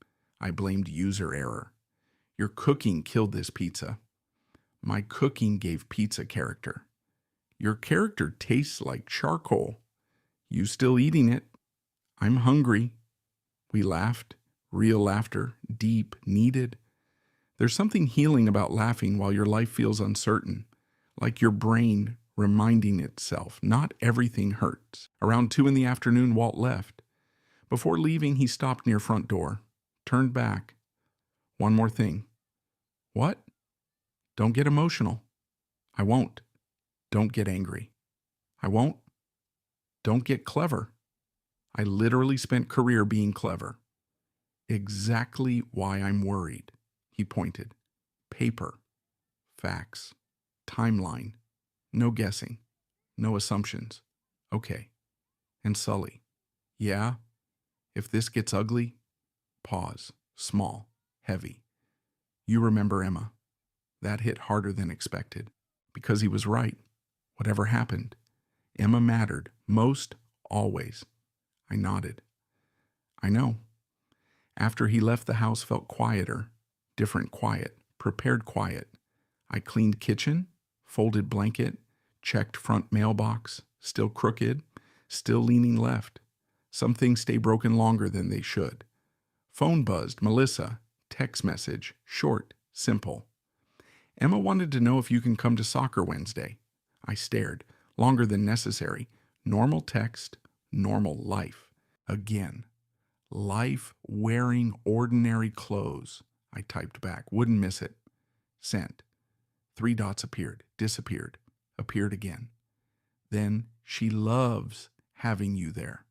I blamed user error. Your cooking killed this pizza. My cooking gave pizza character. Your character tastes like charcoal. You still eating it? I'm hungry. We laughed. Real laughter. Deep. Needed. There's something healing about laughing while your life feels uncertain. Like your brain reminding itself not everything hurts. Around 2 p.m, Walt left. Before leaving, he stopped near front door. Turned back. One more thing. What? Don't get emotional. I won't. Don't get angry. I won't. Don't get clever. I literally spent career being clever. Exactly why I'm worried. He pointed. Paper. Facts. Timeline. No guessing. No assumptions. Okay. And Sully. Yeah? If this gets ugly, pause. Small. Heavy. You remember Emma. That hit harder than expected. Because he was right. Whatever happened, Emma mattered. Most, always. I nodded. I know. After he left, the house felt quieter. Different quiet. Prepared quiet. I cleaned kitchen, folded blanket, checked front mailbox, still crooked, still leaning left. Some things stay broken longer than they should. Phone buzzed. Melissa. Text message. Short. Simple. Emma wanted to know if you can come to soccer Wednesday. I stared. Longer than necessary. Normal text. Normal life. Again. Life wearing ordinary clothes. I typed back. Wouldn't miss it. Sent. 3 dots appeared. Disappeared. Appeared again. Then, she loves having you there.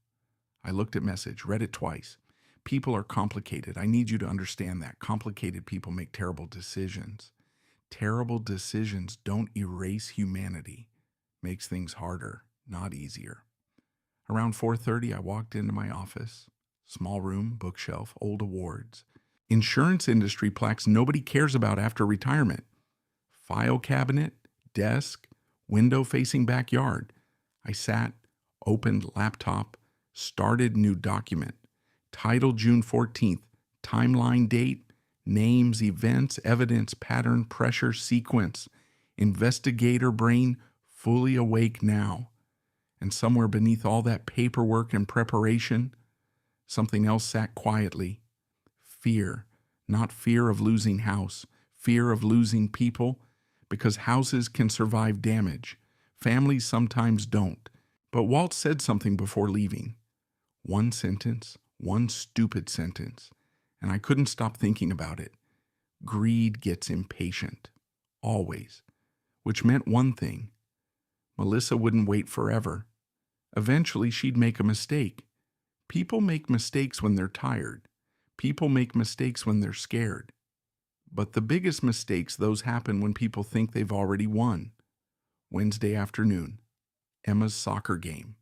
I looked at message. Read it twice. People are complicated. I need you to understand that. Complicated people make terrible decisions. Terrible decisions don't erase humanity. Makes things harder, not easier. Around 4:30, I walked into my office. Small room, bookshelf, old awards. Insurance industry plaques nobody cares about after retirement. File cabinet, desk, window-facing backyard. I sat, opened laptop, started new document. Title June 14th, timeline date, names, events, evidence, pattern, pressure, sequence. Investigator brain fully awake now. And somewhere beneath all that paperwork and preparation, something else sat quietly. Fear. Not fear of losing house. Fear of losing people. Because houses can survive damage. Families sometimes don't. But Walt said something before leaving. One sentence. One stupid sentence. And I couldn't stop thinking about it. Greed gets impatient. Always. Which meant one thing. Melissa wouldn't wait forever. Eventually, she'd make a mistake. People make mistakes when they're tired. People make mistakes when they're scared. But the biggest mistakes, those happen when people think they've already won. Wednesday afternoon. Emma's soccer game.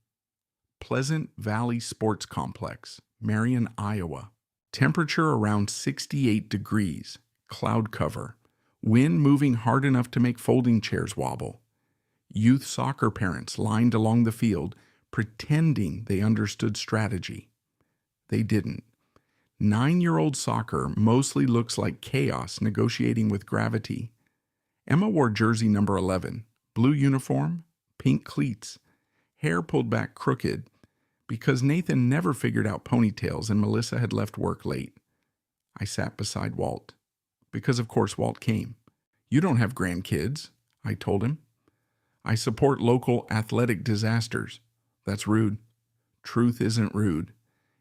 Pleasant Valley Sports Complex, Marion, Iowa. Temperature around 68 degrees. Cloud cover. Wind moving hard enough to make folding chairs wobble. Youth soccer parents lined along the field, pretending they understood strategy. They didn't. 9-year-old soccer mostly looks like chaos negotiating with gravity. Emma wore jersey number 11, blue uniform, pink cleats, hair pulled back crooked, because Nathan never figured out ponytails and Melissa had left work late. I sat beside Walt, because of course Walt came. You don't have grandkids, I told him. I support local athletic disasters. That's rude. Truth isn't rude.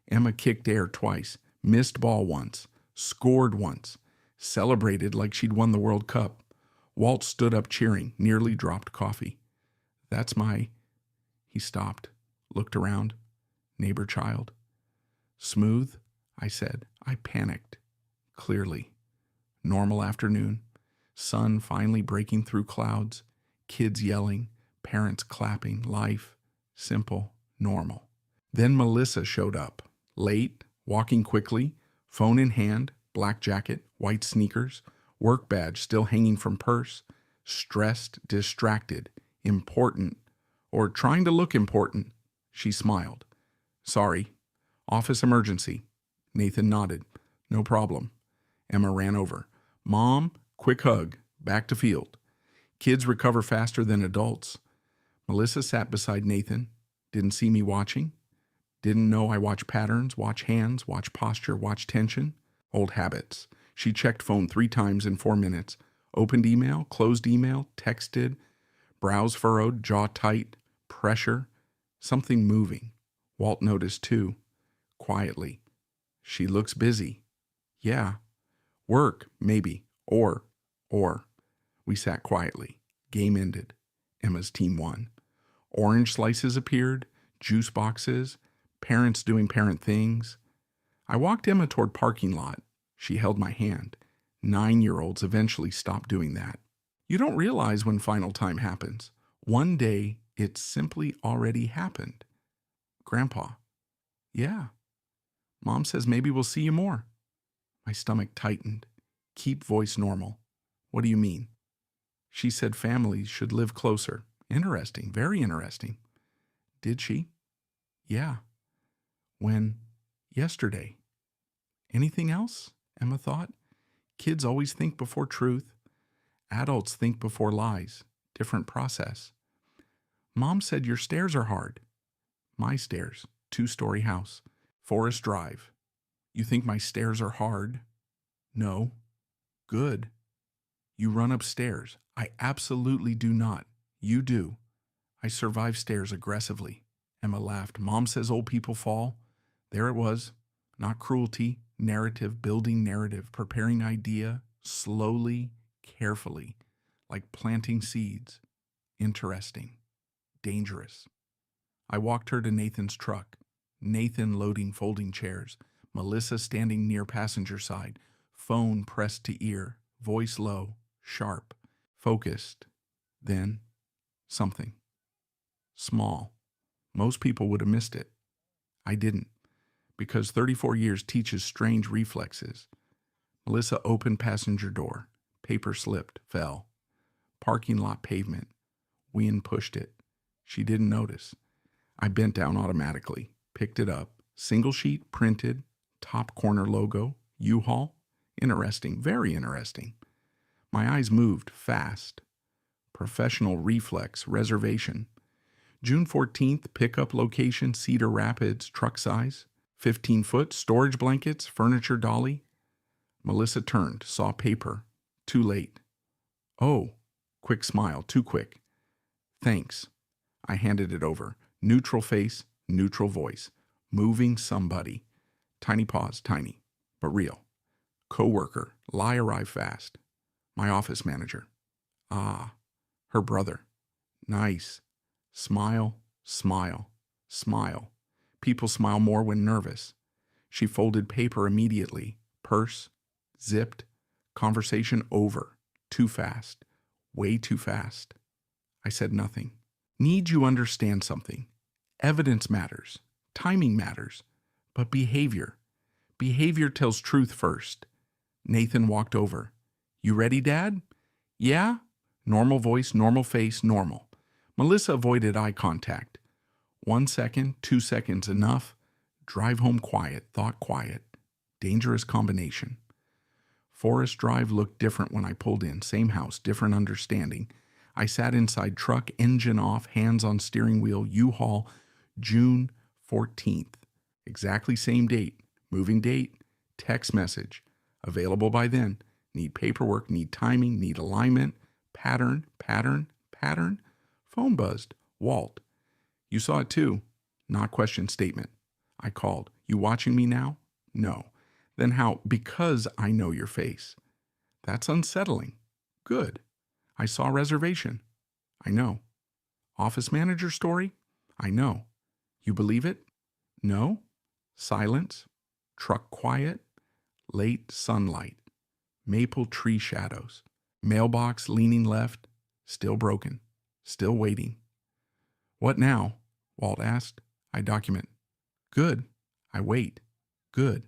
Emma kicked air twice, missed ball once, scored once, celebrated like she'd won the World Cup. Walt stood up cheering, nearly dropped coffee. That's my... He stopped, looked around. Neighbor child. Smooth, I said. I panicked. Clearly. Normal afternoon. Sun finally breaking through clouds. Kids yelling. Parents clapping. Life. Simple. Normal. Then Melissa showed up. Late, walking quickly, phone in hand, black jacket, white sneakers, work badge still hanging from purse, stressed, distracted, important, or trying to look important. She smiled. Sorry. Office emergency. Nathan nodded. No problem. Emma ran over. Mom, quick hug. Back to field. Kids recover faster than adults. Melissa sat beside Nathan. Didn't see me watching. Didn't know I watch patterns, watch hands, watch posture, watch tension. Old habits. She checked phone 3 times in 4 minutes. Opened email, closed email, texted, brows furrowed, jaw tight, pressure, something moving. Walt noticed too, quietly. She looks busy. Yeah. Work, maybe. Or. We sat quietly. Game ended. Emma's team won. Orange slices appeared, juice boxes, parents doing parent things. I walked Emma toward parking lot. She held my hand. 9-year-olds eventually stopped doing that. You don't realize when final time happens. One day, it simply already happened. Grandpa. Yeah. Mom says maybe we'll see you more. My stomach tightened. Keep voice normal. What do you mean? She said families should live closer. Interesting, very interesting. Did she? Yeah. When? Yesterday. Anything else? Emma thought. Kids always think before truth. Adults think before lies. Different process. Mom said your stairs are hard. My stairs. 2-story house. Forest Drive. You think my stairs are hard? No. Good. You run upstairs. I absolutely do not. You do. I survive stairs aggressively. Emma laughed. Mom says old people fall. There it was. Not cruelty. Narrative, building narrative, preparing idea, slowly, carefully, like planting seeds. Interesting. Dangerous. I walked her to Nathan's truck. Nathan loading folding chairs. Melissa standing near passenger side. Phone pressed to ear. Voice low, sharp, focused. Then, something. Small. Most people would have missed it. I didn't, because 34 years teaches strange reflexes. Melissa opened passenger door. Paper slipped, fell. Parking lot pavement. Wind pushed it. She didn't notice. I bent down automatically, picked it up. Single sheet, printed, top corner logo, U-Haul. Interesting, very interesting. My eyes moved fast. Professional reflex, reservation. June 14th, pickup location, Cedar Rapids, truck size. 15-foot, storage blankets, furniture dolly. Melissa turned, saw paper. Too late. Oh, quick smile, too quick. Thanks. I handed it over. Neutral face, neutral voice. Moving somebody. Tiny pause, tiny, but real. Co-worker, lie arrive fast. My office manager. Ah, her brother. Nice. Smile, smile, smile. People smile more when nervous. She folded paper immediately. Purse, zipped. Conversation over. Too fast. Way too fast. I said nothing. Need you understand something. Evidence matters. Timing matters. But behavior. Behavior tells truth first. Nathan walked over. You ready, Dad? Yeah? Normal voice, normal face, normal. Melissa avoided eye contact. 1 second, 2 seconds, enough. Drive home quiet, thought quiet. Dangerous combination. Forest Drive looked different when I pulled in. Same house, different understanding. I sat inside truck, engine off, hands on steering wheel, U-Haul, June 14th. Exactly same date. Moving date. Text message. Available by then. Need paperwork, need timing, need alignment. Pattern. Phone buzzed. Walt. You saw it too. Not question statement. I called. You watching me now? No. Then how? Because I know your face. That's unsettling. Good. I saw reservation. I know. Office manager story? I know. You believe it? No. Silence. Truck quiet. Late sunlight. Maple tree shadows. Mailbox leaning left. Still broken. Still waiting. What now? Walt asked. I document. Good. I wait. Good.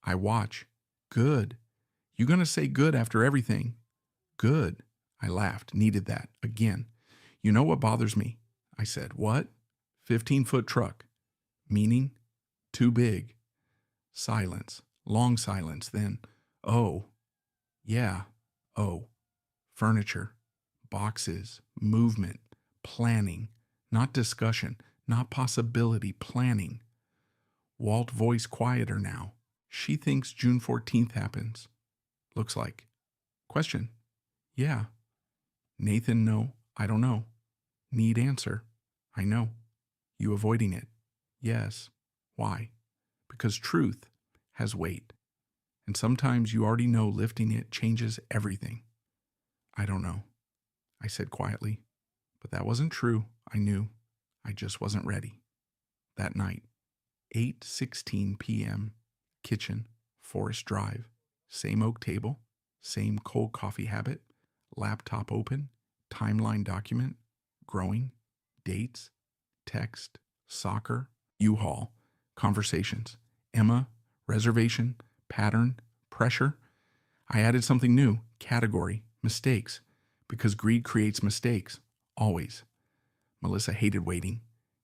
I watch. Good. You gonna say good after everything? Good. I laughed. Needed that. Again. You know what bothers me? I said. What? 15-foot truck. Meaning? Too big. Silence. Long silence. Then, oh. Yeah. Oh. Furniture. Boxes. Movement. Planning. Not discussion. Not possibility. Planning. Walt voice quieter now. She thinks June 14th happens. Looks like. Question. Yeah. Nathan, no. I don't know. Need answer. I know. You avoiding it. Yes. Why? Because truth has weight. And sometimes you already know lifting it changes everything. I don't know. I said quietly. But that wasn't true. I knew. I just wasn't ready. That night, 8:16 p.m., kitchen, Forest Drive, same oak table, same cold coffee habit, laptop open, timeline document, growing, dates, text, soccer, U-Haul, conversations, Emma, reservation, pattern, pressure. I added something new, category, mistakes, because greed creates mistakes, always. Melissa hated waiting,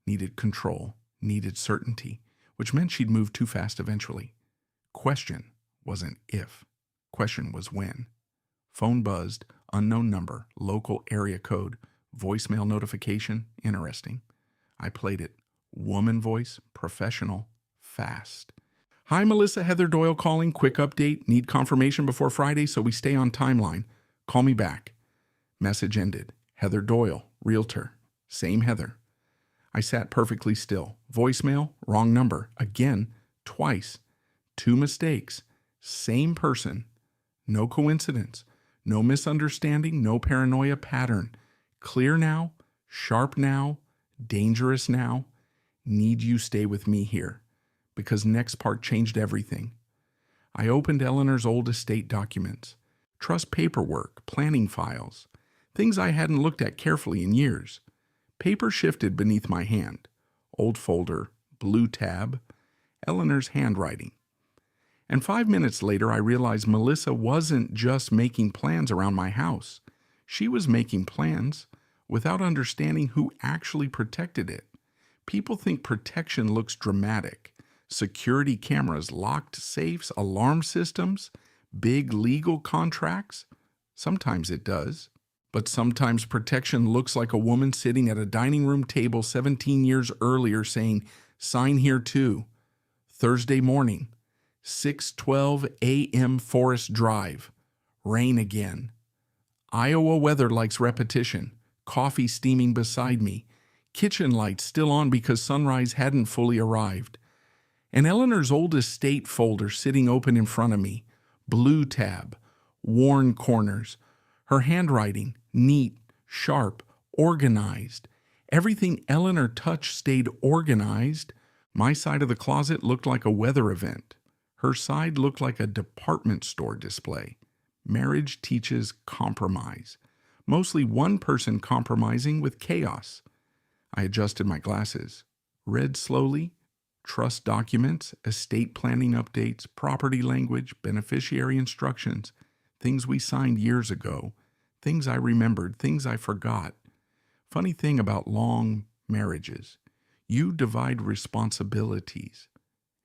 needed control, needed certainty, which meant she'd move too fast eventually. Question wasn't if. Question was when. Phone buzzed, unknown number, local area code, voicemail notification, interesting. I played it. Woman voice, professional, fast. Hi, Melissa, Heather Doyle calling. Quick update. Need confirmation before Friday so we stay on timeline. Call me back. Message ended. Heather Doyle, realtor. Same Heather. I sat perfectly still. Voicemail, wrong number. Again, twice. 2 mistakes. Same person. No coincidence. No misunderstanding. No paranoia pattern. Clear now. Sharp now. Dangerous now. Need you stay with me here. Because next part changed everything. I opened Eleanor's old estate documents. Trust paperwork, planning files. Things I hadn't looked at carefully in years. Paper shifted beneath my hand. Old folder, blue tab, Eleanor's handwriting. And 5 minutes later, I realized Melissa wasn't just making plans around my house. She was making plans without understanding who actually protected it. People think protection looks dramatic. Security cameras, locked safes, alarm systems, big legal contracts. Sometimes it does. But sometimes protection looks like a woman sitting at a dining room table 17 years earlier saying, sign here too. Thursday morning, 6:12 a.m. Forest Drive. Rain again. Iowa weather likes repetition. Coffee steaming beside me. Kitchen lights still on because sunrise hadn't fully arrived. And Eleanor's old estate folder sitting open in front of me. Blue tab. Worn corners. Her handwriting, neat, sharp, organized. Everything Eleanor touched stayed organized. My side of the closet looked like a weather event. Her side looked like a department store display. Marriage teaches compromise. Mostly one person compromising with chaos. I adjusted my glasses. Read slowly. Trust documents, estate planning updates, property language, beneficiary instructions. Things we signed years ago, things I remembered, things I forgot. Funny thing about long marriages, you divide responsibilities.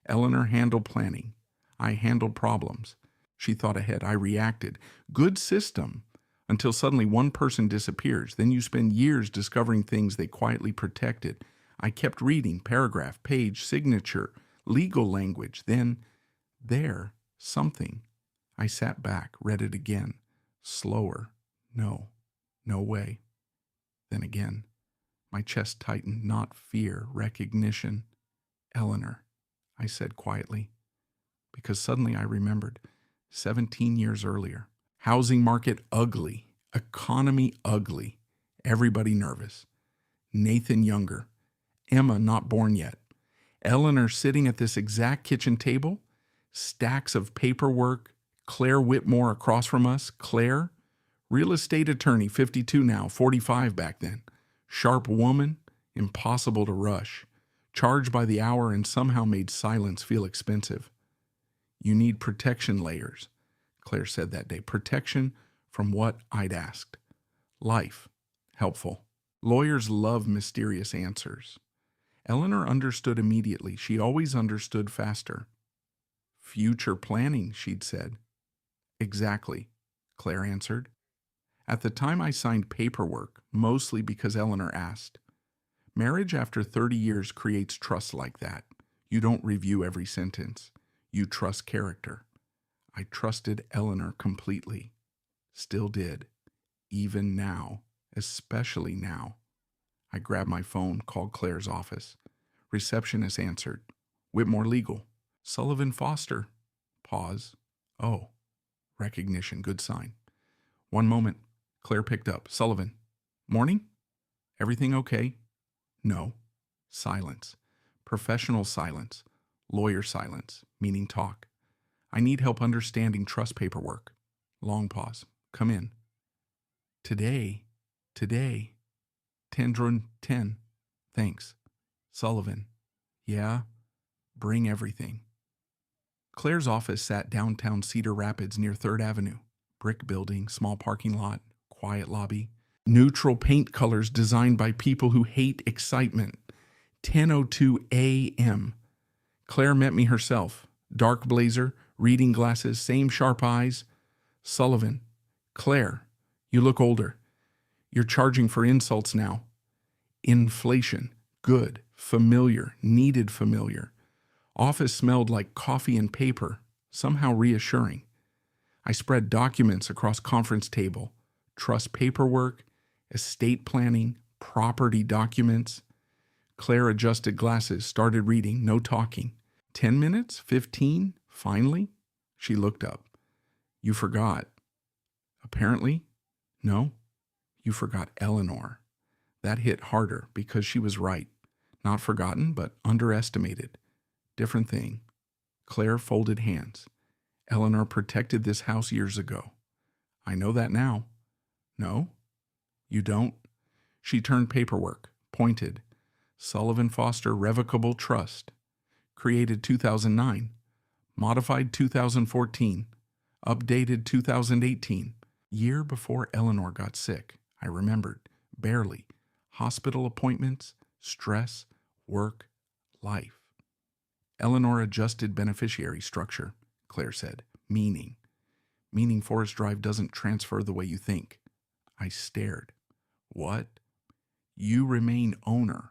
Eleanor handled planning. I handled problems. She thought ahead. I reacted. Good system. Until suddenly one person disappears. Then you spend years discovering things they quietly protected. I kept reading, paragraph, page, signature, legal language. Then, there, something. I sat back, read it again. Slower. No. No way. Then again. My chest tightened, not fear, recognition. Eleanor, I said quietly. Because suddenly I remembered. 17 years earlier. Housing market ugly. Economy ugly. Everybody nervous. Nathan younger. Emma not born yet. Eleanor sitting at this exact kitchen table. Stacks of paperwork. Claire Whitmore across from us. Claire, real estate attorney, 52 now, 45 back then. Sharp woman, impossible to rush. Charged by the hour and somehow made silence feel expensive. You need protection layers, Claire said that day. Protection from what I'd asked. Life. Helpful. Lawyers love mysterious answers. Eleanor understood immediately. She always understood faster. Future planning, she'd said. Exactly, Claire answered. At the time I signed paperwork, mostly because Eleanor asked. Marriage after 30 years creates trust like that. You don't review every sentence. You trust character. I trusted Eleanor completely. Still did. Even now. Especially now. I grabbed my phone, called Claire's office. Receptionist answered. Whitmore Legal. Sullivan Foster. Pause. Oh. Recognition. Good sign. One moment. Claire picked up. Sullivan. Morning? Everything okay? No. Silence. Professional silence. Lawyer silence. Meaning talk. I need help understanding trust paperwork. Long pause. Come in. Today. 10. Thanks. Sullivan. Yeah? Bring everything. Claire's office sat downtown Cedar Rapids near 3rd Avenue. Brick building, small parking lot, quiet lobby. Neutral paint colors designed by people who hate excitement. 10:02 a.m. Claire met me herself. Dark blazer, reading glasses, same sharp eyes. Sullivan. Claire, you look older. You're charging for insults now. Inflation. Good. Familiar. Needed familiar. Office smelled like coffee and paper. Somehow reassuring. I spread documents across conference table. Trust paperwork, estate planning, property documents. Claire adjusted glasses, started reading, no talking. 10 minutes? 15? Finally? She looked up. You forgot. Apparently, no. You forgot Eleanor. That hit harder because she was right. Not forgotten, but underestimated. Different thing. Claire folded hands. Eleanor protected this house years ago. I know that now. No? You don't? She turned paperwork, pointed. Sullivan Foster Revocable Trust. Created 2009. Modified 2014. Updated 2018. Year before Eleanor got sick. I remembered. Barely. Hospital appointments, stress, work, life. Eleanor adjusted beneficiary structure, Claire said. Meaning. Meaning Forest Drive doesn't transfer the way you think. I stared. What? You remain owner.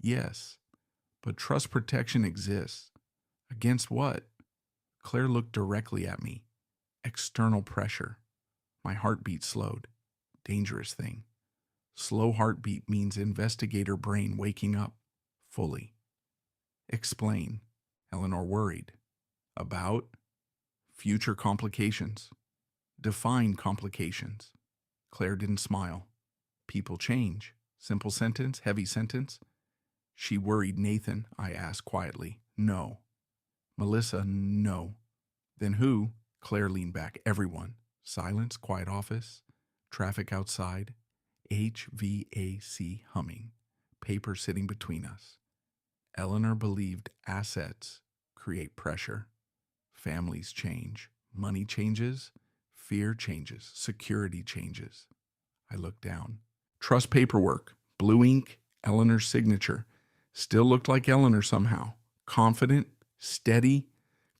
Yes. But trust protection exists. Against what? Claire looked directly at me. External pressure. My heartbeat slowed. Dangerous thing. Slow heartbeat means investigator brain waking up. Fully. Explain. Eleanor worried. About? Future complications. Define complications. Claire didn't smile. People change. Simple sentence, heavy sentence. She worried Nathan, I asked quietly. No. Melissa, no. Then who? Claire leaned back. Everyone. Silence, quiet office. Traffic outside. HVAC humming. Paper sitting between us. Eleanor believed assets create pressure. Families change. Money changes. Fear changes. Security changes. I looked down. Trust paperwork. Blue ink. Eleanor's signature. Still looked like Eleanor somehow. Confident. Steady.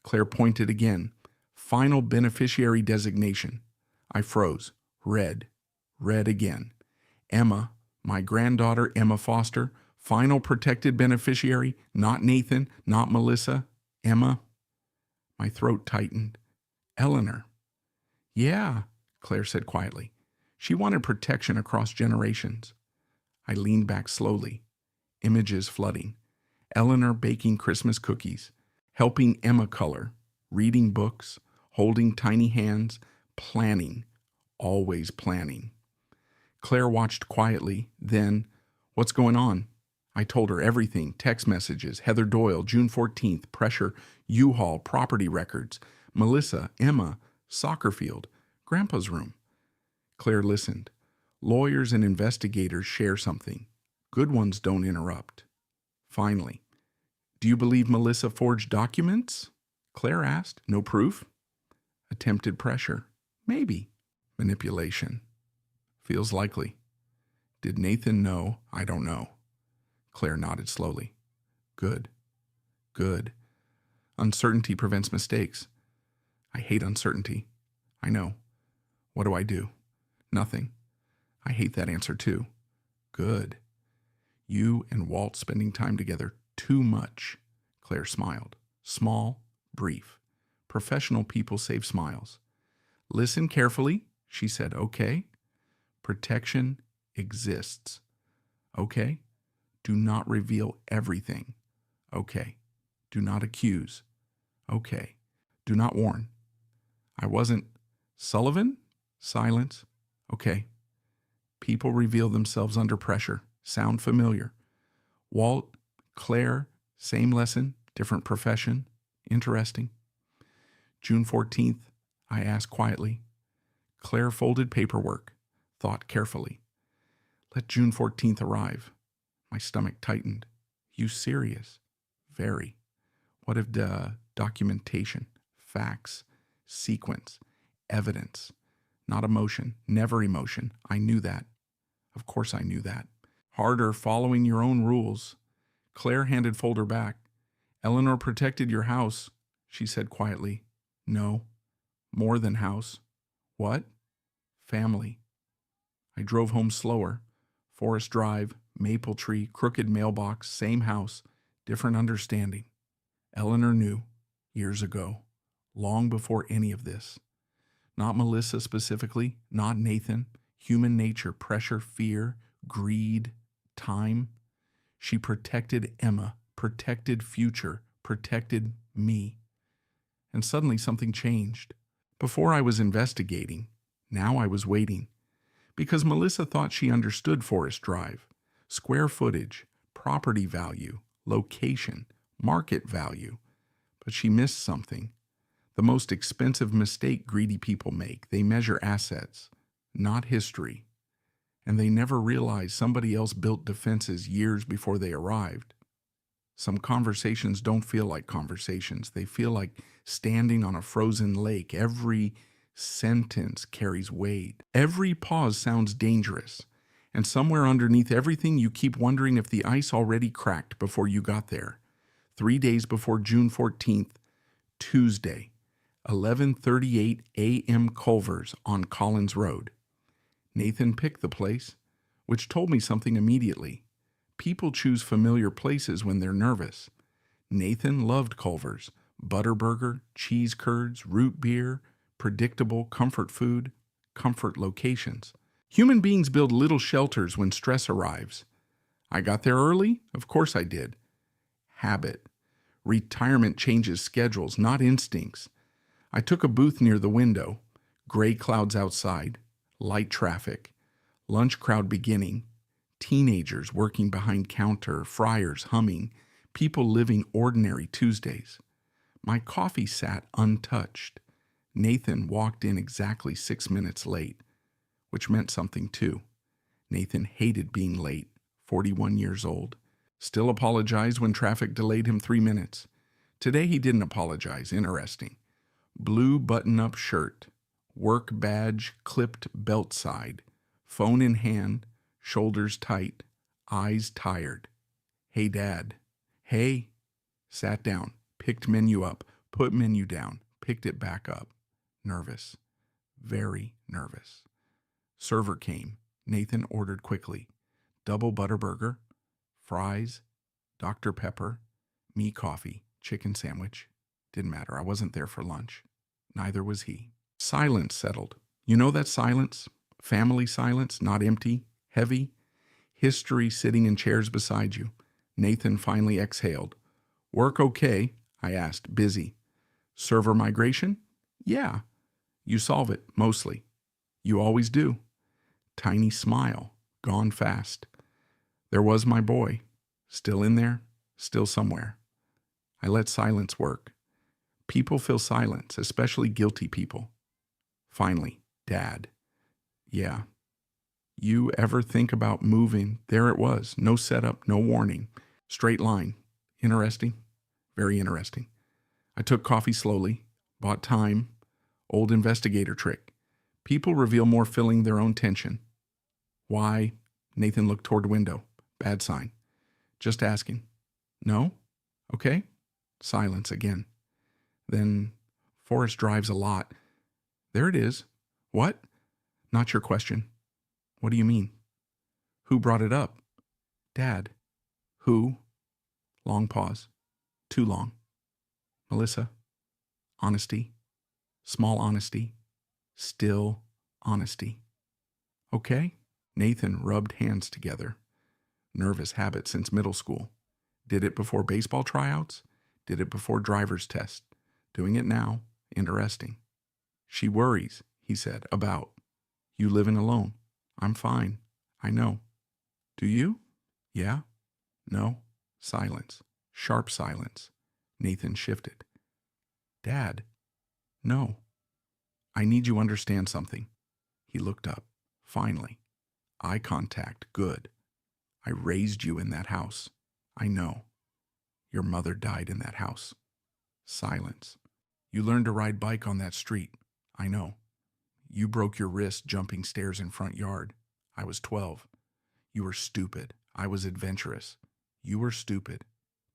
Claire pointed again. Final beneficiary designation. I froze. Read. Read again. Emma, my granddaughter Emma Foster, final protected beneficiary, not Nathan, not Melissa, Emma. My throat tightened. Eleanor. Yeah, Claire said quietly. She wanted protection across generations. I leaned back slowly. Images flooding. Eleanor baking Christmas cookies, helping Emma color, reading books, holding tiny hands, planning, always planning. Claire watched quietly, then, What's going on? I told her everything. Text messages, Heather Doyle, June 14th, pressure, U-Haul, property records, Melissa, Emma, soccer field, Grandpa's room. Claire listened. Lawyers and investigators share something. Good ones don't interrupt. Finally, do you believe Melissa forged documents? Claire asked. No proof? Attempted pressure. Maybe. Manipulation. Feels likely. Did Nathan know? I don't know. Claire nodded slowly. Good. Good. Uncertainty prevents mistakes. I hate uncertainty. I know. What do I do? Nothing. I hate that answer too. Good. You and Walt spending time together too much. Claire smiled. Small, brief. Professional people save smiles. Listen carefully, she said. Okay. Protection exists. Okay. Do not reveal everything. Okay. Do not accuse. Okay. Do not warn. I wasn't. Sullivan? Silence. Okay. People reveal themselves under pressure. Sound familiar? Walt, Claire, same lesson, different profession. Interesting. June 14th, I asked quietly. Claire folded paperwork, thought carefully. Let June 14th arrive. My stomach tightened. You serious? Very. What if documentation, facts, sequence, evidence? Not emotion, never emotion. I knew that. Of course I knew that. Harder following your own rules. Claire handed folder back. Eleanor protected your house, she said quietly. No. More than house. What? Family. I drove home slower. Forest Drive, Maple Tree, crooked mailbox, same house, different understanding. Eleanor knew, years ago, long before any of this. Not Melissa specifically, not Nathan. Human nature, pressure, fear, greed, time. She protected Emma, protected future, protected me. And suddenly something changed. Before I was investigating, now I was waiting. Because Melissa thought she understood Forest Drive. Square footage, property value, location, market value. But she missed something. The most expensive mistake greedy people make. They measure assets, not history. And they never realize somebody else built defenses years before they arrived. Some conversations don't feel like conversations. They feel like standing on a frozen lake. Every sentence carries weight. Every pause sounds dangerous. And somewhere underneath everything, you keep wondering if the ice already cracked before you got there. 3 days before June 14th, Tuesday, 11:38 a.m. Culver's on Collins Road. Nathan picked the place, which told me something immediately. People choose familiar places when they're nervous. Nathan loved Culver's, Butterburger, cheese curds, root beer, predictable comfort food, comfort locations. Human beings build little shelters when stress arrives. I got there early? Of course I did. Habit. Retirement changes schedules, not instincts. I took a booth near the window. Gray clouds outside. Light traffic. Lunch crowd beginning. Teenagers working behind counter. Fryers humming. People living ordinary Tuesdays. My coffee sat untouched. Nathan walked in exactly 6 minutes late, which meant something too. Nathan hated being late, 41 years old. Still apologized when traffic delayed him 3 minutes. Today he didn't apologize. Interesting. Blue button-up shirt, work badge clipped belt side, phone in hand, shoulders tight, eyes tired. Hey, Dad. Hey. Sat down, picked menu up, put menu down, picked it back up. Nervous. Very nervous. Server came. Nathan ordered quickly. Double Butterburger, fries, Dr. Pepper, me coffee, chicken sandwich. Didn't matter. I wasn't there for lunch. Neither was he. Silence settled. You know that silence? Family silence, not empty, heavy. History sitting in chairs beside you. Nathan finally exhaled. Work okay? I asked, busy. Server migration? Yeah. You solve it, mostly. You always do. Tiny smile, gone fast. There was my boy, still in there, still somewhere. I let silence work. People feel silence, especially guilty people. Finally, Dad. Yeah. You ever think about moving? There it was. No setup, no warning. Straight line. Interesting. Very interesting. I took coffee slowly, bought time. Old investigator trick. People reveal more filling their own tension. Why? Nathan looked toward the window. Bad sign. Just asking. No? Okay. Silence again. Then Forrest drives a lot. There it is. What? Not your question. What do you mean? Who brought it up? Dad. Who? Long pause. Too long. Melissa. Honesty. Small honesty. Still honesty. Okay? Nathan rubbed hands together. Nervous habit since middle school. Did it before baseball tryouts. Did it before driver's test. Doing it now. Interesting. She worries, he said, about. You living alone. I'm fine. I know. Do you? Yeah? No? Silence. Sharp silence. Nathan shifted. Dad. No. I need you to understand something. He looked up. Finally. Eye contact. Good. I raised you in that house. I know. Your mother died in that house. Silence. You learned to ride bike on that street. I know. You broke your wrist jumping stairs in front yard. I was 12. You were stupid. I was adventurous. You were stupid.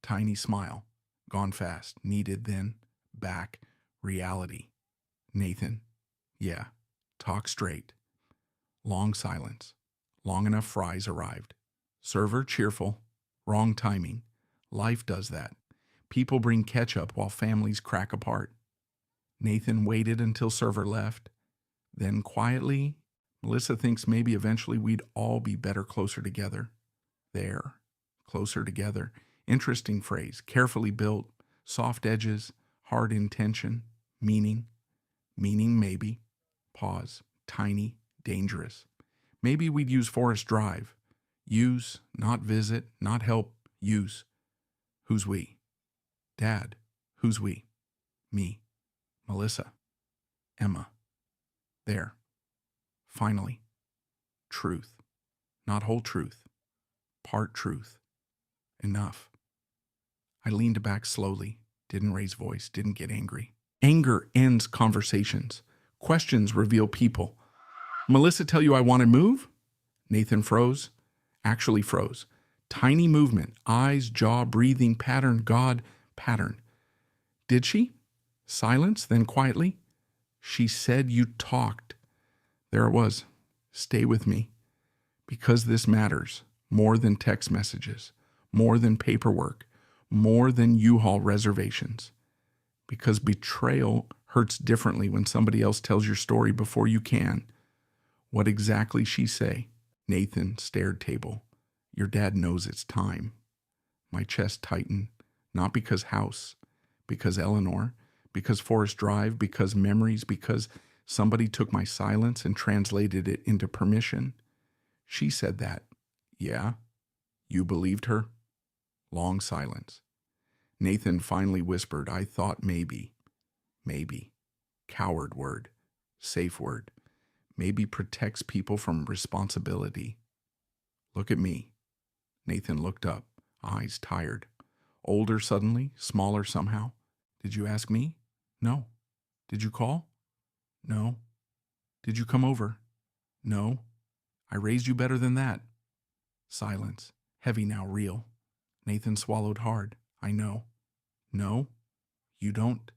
Tiny smile. Gone fast. Needed then. Back. Reality. Nathan. Yeah. Talk straight. Long silence. Long enough fries arrived. Server cheerful. Wrong timing. Life does that. People bring ketchup while families crack apart. Nathan waited until server left. Then quietly, Melissa thinks maybe eventually we'd all be better closer together. There. Closer together. Interesting phrase. Carefully built. Soft edges. Hard intention. Meaning. Meaning maybe. Pause. Tiny. Dangerous. Maybe we'd use Forest Drive. Use, not visit, not help. Use. Who's we? Dad. Who's we? Me. Melissa. Emma. There. Finally. Truth. Not whole truth. Part truth. Enough. I leaned back slowly, didn't raise voice, didn't get angry. Anger ends conversations. Questions reveal people. Melissa tell you I want to move? Nathan froze. Actually froze. Tiny movement. Eyes, jaw, breathing, pattern, God, pattern. Did she? Silence, then quietly. She said you talked. There it was. Stay with me. Because this matters. More than text messages. More than paperwork. More than U-Haul reservations. Because betrayal hurts differently when somebody else tells your story before you can. What exactly she say? Nathan stared table. Your dad knows it's time. My chest tightened. Not because house. Because Eleanor. Because Forest Drive. Because memories. Because somebody took my silence and translated it into permission. She said that. Yeah? You believed her? Long silence. Nathan finally whispered, I thought maybe. Maybe. Coward word. Safe word. Maybe protects people from responsibility. Look at me. Nathan looked up, eyes tired. Older suddenly, smaller somehow. Did you ask me? No. Did you call? No. Did you come over? No. I raised you better than that. Silence. Heavy now, real. Nathan swallowed hard. I know. No? You don't?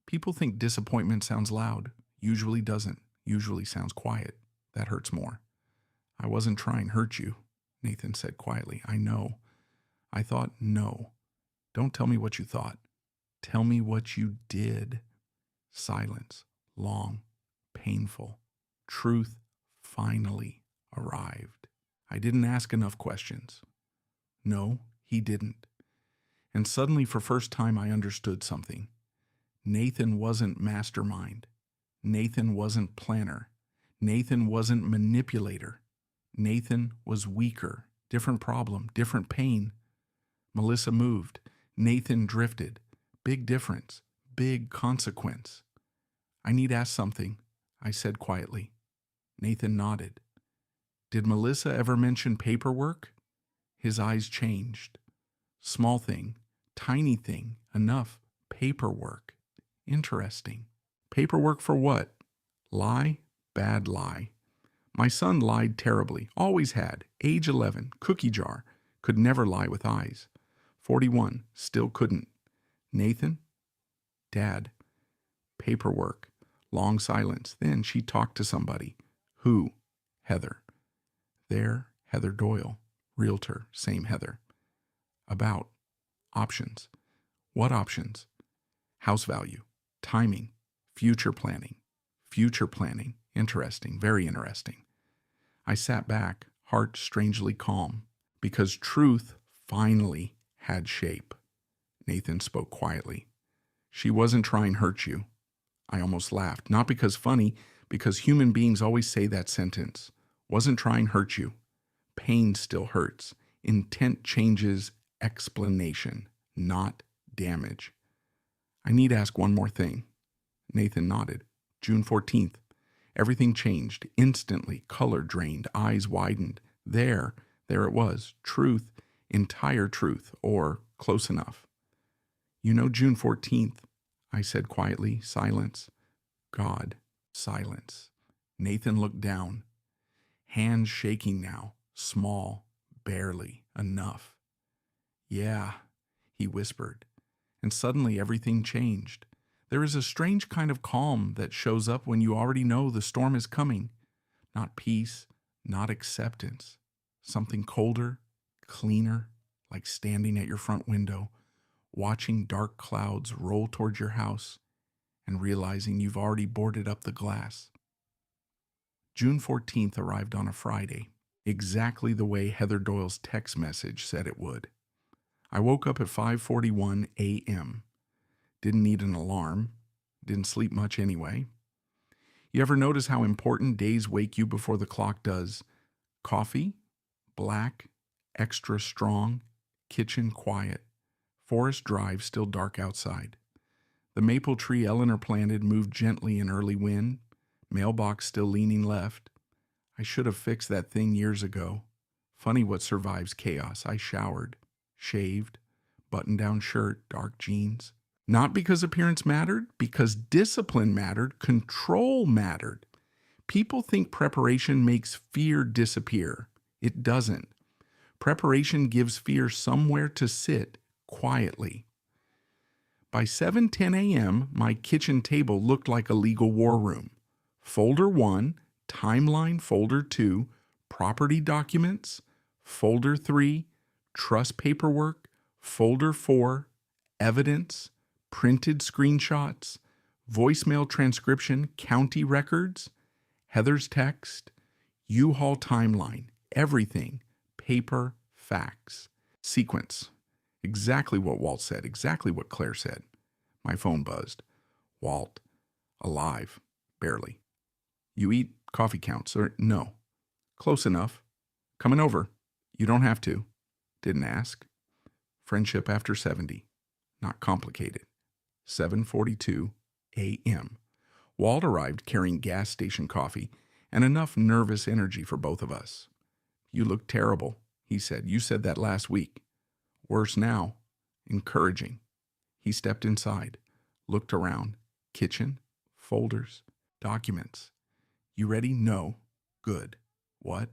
People think disappointment sounds loud. Usually doesn't. Usually sounds quiet. That hurts more. I wasn't trying to hurt you, Nathan said quietly. I know. I thought, no. Don't tell me what you thought. Tell me what you did. Silence. Long. Painful. Truth finally arrived. I didn't ask enough questions. No, he didn't. And suddenly, for first time, I understood something. Nathan wasn't mastermind. Nathan wasn't planner. Nathan wasn't manipulator. Nathan was weaker. Different problem, different pain. Melissa moved. Nathan drifted. Big difference. Big consequence. I need to ask something, I said quietly. Nathan nodded. Did Melissa ever mention paperwork? His eyes changed. Small thing, tiny thing, enough. Paperwork. Interesting. Paperwork for what? Lie? Bad lie. My son lied terribly, always had. Age 11, cookie jar, could never lie with eyes. 41, still couldn't. Nathan? Dad. Paperwork. Long silence. Then she talked to somebody. Who? Heather. There, Heather Doyle. Realtor, same Heather. About. Options. What options? House value. Timing. Future planning. Future planning. Interesting, very interesting. I sat back, heart strangely calm, because truth finally had shape. Nathan spoke quietly. She wasn't trying to hurt you. I almost laughed, not because funny, because human beings always say that sentence. Wasn't trying to hurt you. Pain still hurts. Intent changes explanation, not damage. I need to ask one more thing. Nathan nodded. June 14th. Everything changed. Instantly, color drained, eyes widened. There it was. Truth, entire truth, or close enough. You know June 14th, I said quietly. Silence. God. Silence. Nathan looked down. Hands shaking now. Small. Barely. Enough. Yeah, he whispered. And suddenly everything changed. There is a strange kind of calm that shows up when you already know the storm is coming. Not peace, not acceptance. Something colder, cleaner, like standing at your front window, watching dark clouds roll towards your house and realizing you've already boarded up the glass. June 14th arrived on a Friday, exactly the way Heather Doyle's text message said it would. I woke up at 5:41 a.m. Didn't need an alarm. Didn't sleep much anyway. You ever notice how important days wake you before the clock does? Coffee, black, extra strong, kitchen quiet, forest drive still dark outside. The maple tree Eleanor planted moved gently in early wind, mailbox still leaning left. I should have fixed that thing years ago. Funny what survives chaos. I showered, shaved, button-down shirt, dark jeans. Not because appearance mattered, because discipline mattered, control mattered. People think preparation makes fear disappear. It doesn't. Preparation gives fear somewhere to sit quietly. By 7:10 a.m., my kitchen table looked like a legal war room. Folder 1, timeline folder 2, property documents, folder 3, trust paperwork, folder 4, evidence, printed screenshots, voicemail transcription, county records, Heather's text, U-Haul timeline, everything, paper, facts, sequence. Exactly what Walt said, exactly what Claire said. My phone buzzed. Walt, alive, barely. You eat coffee counts, or no? Close enough. Coming over. You don't have to. Didn't ask. Friendship after 70. Not complicated. 7:42 a.m. Walt arrived carrying gas station coffee and enough nervous energy for both of us. You look terrible, he said. You said that last week. Worse now. Encouraging. He stepped inside, looked around. Kitchen, folders, documents. You ready? No. Good. What?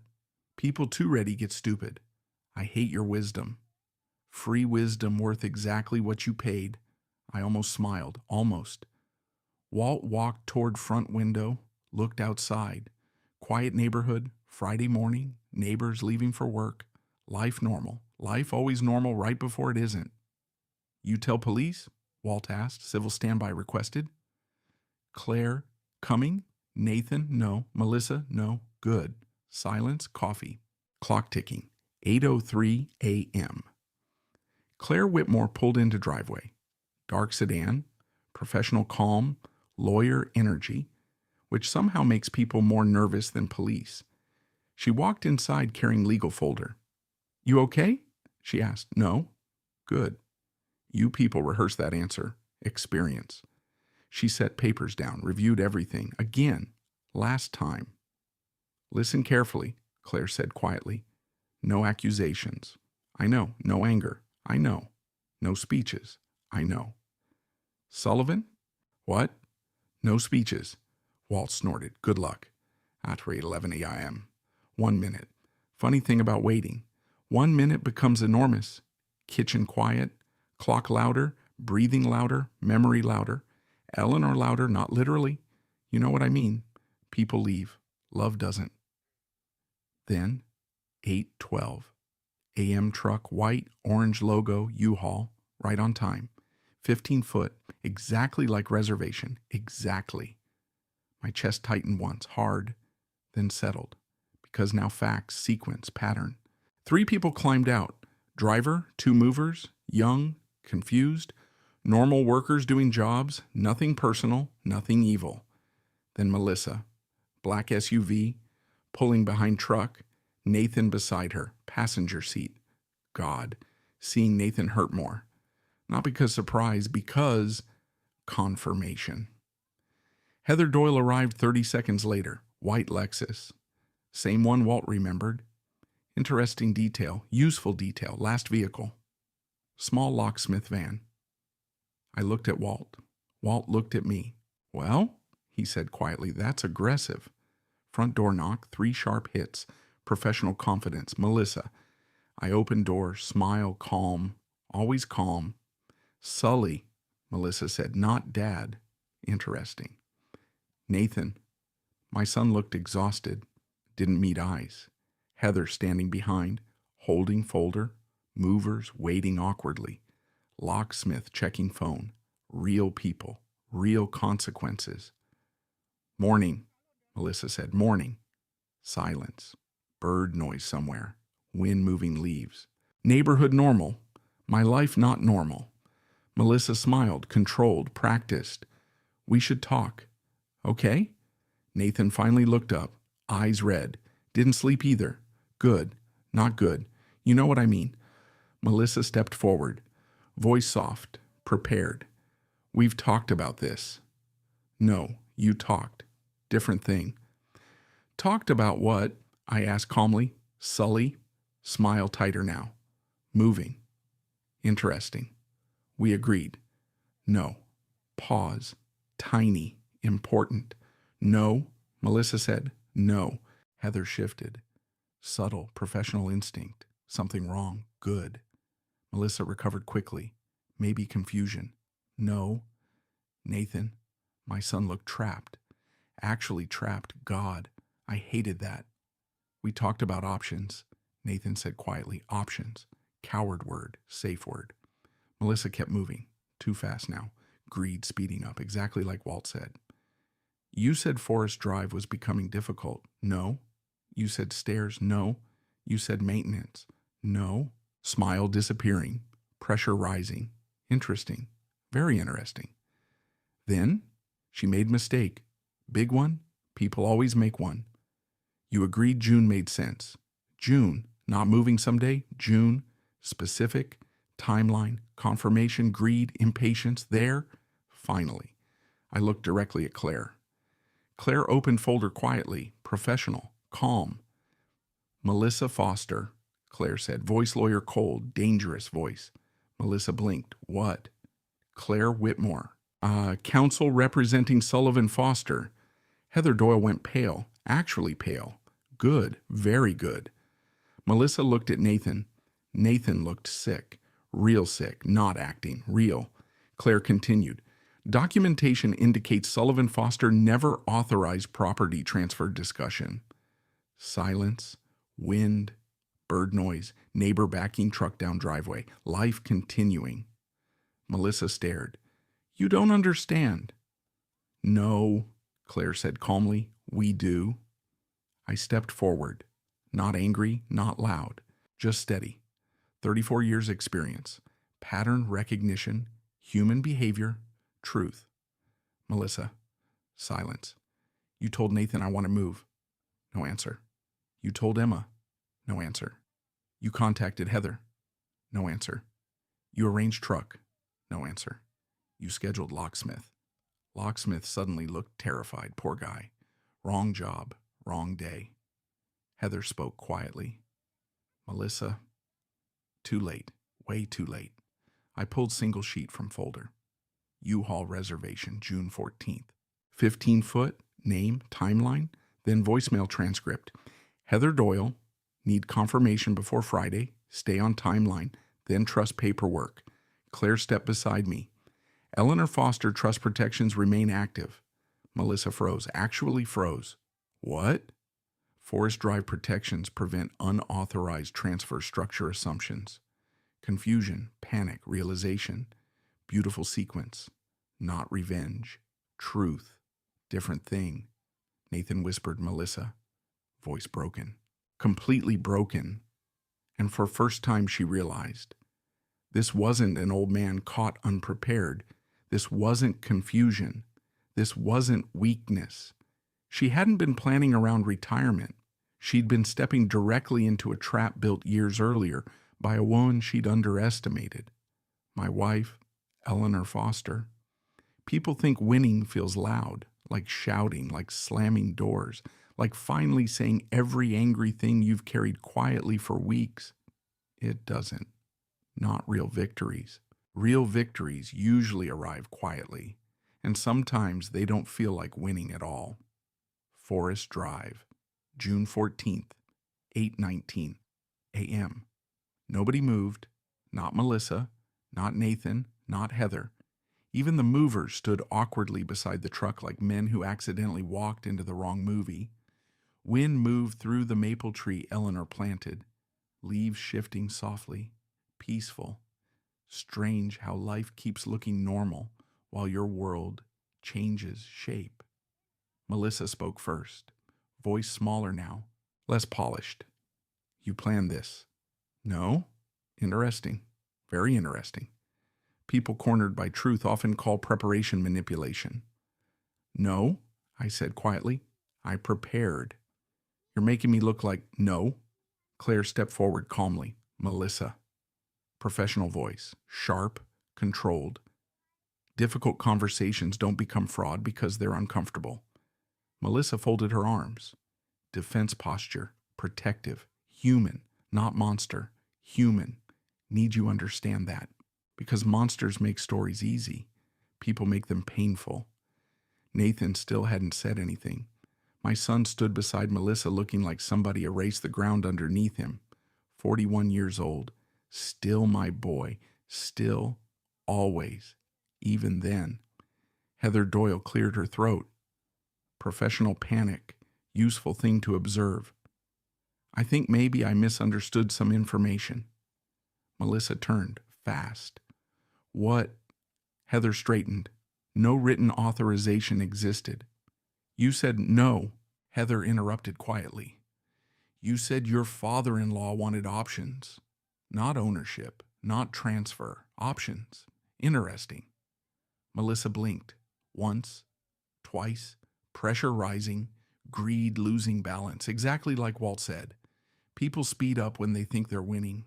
People too ready get stupid. I hate your wisdom. Free wisdom worth exactly what you paid. I almost smiled. Almost. Walt walked toward front window, looked outside. Quiet neighborhood, Friday morning, neighbors leaving for work. Life normal. Life always normal right before it isn't. You tell police? Walt asked. Civil standby requested. Claire, coming? Nathan, no. Melissa, no. Good. Silence, coffee. Clock ticking. 8:03 a.m. Claire Whitmore pulled into driveway. Dark sedan, professional calm, lawyer energy, which somehow makes people more nervous than police. She walked inside carrying legal folder. You okay? She asked. No. Good. You people rehearse that answer. Experience. She set papers down, reviewed everything. Again. Last time. Listen carefully, Claire said quietly. No accusations. I know. No anger. I know. No speeches. I know. Sullivan? What? No speeches. Walt snorted. Good luck. At 11 a.m. 1 minute. Funny thing about waiting. 1 minute becomes enormous. Kitchen quiet. Clock louder. Breathing louder. Memory louder. Eleanor louder, not literally. You know what I mean. People leave. Love doesn't. Then, 8:12. AM truck, white, orange logo, U-Haul, right on time. 15 foot, exactly like reservation, exactly. My chest tightened once, hard, then settled, because now facts, sequence, pattern. 3 people climbed out. Driver, 2 movers, young, confused, normal workers doing jobs, nothing personal, nothing evil. Then Melissa, black SUV, pulling behind truck, Nathan beside her, passenger seat. God, seeing Nathan hurt more. Not because surprise, because confirmation. Heather Doyle arrived 30 seconds later, white Lexus. Same one Walt remembered. Interesting detail, useful detail, last vehicle. Small locksmith van. I looked at Walt. Walt looked at me. Well, he said quietly, that's aggressive. Front door knock, 3 sharp hits. Professional confidence. Melissa. I open door, smile, calm, always calm. Sully, Melissa said, not Dad. Interesting. Nathan. My son looked exhausted. Didn't meet eyes. Heather standing behind, holding folder, movers waiting awkwardly. Locksmith checking phone. Real people. Real consequences. Morning, Melissa said. Morning. Silence. Bird noise somewhere. Wind moving leaves. Neighborhood normal. My life not normal. Melissa smiled, controlled, practiced. We should talk. Okay? Nathan finally looked up, eyes red. Didn't sleep either. Good. Not good. You know what I mean. Melissa stepped forward, voice soft, prepared. We've talked about this. No, you talked. Different thing. Talked about what? I asked calmly. Sully. Smile tighter now. Moving. Interesting. We agreed. No. Pause. Tiny. Important. No. Melissa said. No. Heather shifted. Subtle, professional instinct. Something wrong. Good. Melissa recovered quickly. Maybe confusion. No. Nathan. My son looked trapped. Actually trapped. God. I hated that. We talked about options. Nathan said quietly. Options. Coward word. Safe word. Melissa kept moving. Too fast now. Greed speeding up. Exactly like Walt said. You said Forest Drive was becoming difficult. No. You said stairs. No. You said maintenance. No. Smile disappearing. Pressure rising. Interesting. Very interesting. Then she made mistake. Big one. People always make one. You agreed June made sense. June. Not moving someday. June. Specific. Timeline. Confirmation. Greed. Impatience. There. Finally. I looked directly at Claire. Claire opened folder quietly. Professional. Calm. Melissa Foster, Claire said. Voice lawyer cold. Dangerous voice. Melissa blinked. What? Claire Whitmore. Counsel representing Sullivan Foster. Heather Doyle went pale. Actually pale. Good. Very good. Melissa looked at Nathan. Nathan looked sick. Real sick. Not acting. Real. Claire continued. Documentation indicates Sullivan Foster never authorized property transfer discussion. Silence. Wind. Bird noise. Neighbor backing truck down driveway. Life continuing. Melissa stared. You don't understand. No, Claire said calmly. We do. I stepped forward. Not angry, not loud. Just steady. 34 years experience. Pattern recognition. Human behavior. Truth. Melissa. Silence. You told Nathan I want to move. No answer. You told Emma. No answer. You contacted Heather? No answer. You arranged truck? No answer. You scheduled locksmith? Locksmith suddenly looked terrified. Poor guy. Wrong job, wrong day. Heather spoke quietly. Melissa, too late, way too late. I pulled single sheet from folder. U-Haul reservation, June 14th. 15 foot, name, timeline, then voicemail transcript. Heather Doyle, need confirmation before Friday, stay on timeline, then trust paperwork. Claire stepped beside me. Eleanor Foster trust protections remain active. Melissa froze, actually froze. What? Forest Drive protections prevent unauthorized transfer structure assumptions. Confusion, panic, realization. Beautiful sequence. Not revenge. Truth. Different thing. Nathan whispered, Melissa. Voice broken. Completely broken. And for first time she realized. This wasn't an old man caught unprepared. This wasn't confusion. This wasn't weakness. She hadn't been planning around retirement. She'd been stepping directly into a trap built years earlier by a woman she'd underestimated. My wife, Eleanor Foster. People think winning feels loud, like shouting, like slamming doors, like finally saying every angry thing you've carried quietly for weeks. It doesn't. Not real victories. Real victories usually arrive quietly, and sometimes they don't feel like winning at all. Forest Drive, June 14th, 8:19 a.m. Nobody moved, not Melissa, not Nathan, not Heather. Even the movers stood awkwardly beside the truck like men who accidentally walked into the wrong movie. Wind moved through the maple tree Eleanor planted, leaves shifting softly, peaceful. Strange how life keeps looking normal while your world changes shape. Melissa spoke first, voice smaller now, less polished. You planned this. No? Interesting. Very interesting. People cornered by truth often call preparation manipulation. No, I said quietly. I prepared. You're making me look like no. Claire stepped forward calmly. Melissa. Professional voice, sharp, controlled. Difficult conversations don't become fraud because they're uncomfortable. Melissa folded her arms. Defense posture, protective, human, not monster, human. Need you understand that. Because monsters make stories easy. People make them painful. Nathan still hadn't said anything. My son stood beside Melissa looking like somebody erased the ground underneath him. 41 years old. Still my boy. Still, always. Even then. Heather Doyle cleared her throat. Professional panic. Useful thing to observe. I think maybe I misunderstood some information. Melissa turned, fast. What? Heather straightened. No written authorization existed. You said no. Heather interrupted quietly. You said your father-in-law wanted options. Not ownership, not transfer. Options. Interesting. Melissa blinked. Once, twice, pressure rising, greed losing balance. Exactly like Walt said. People speed up when they think they're winning.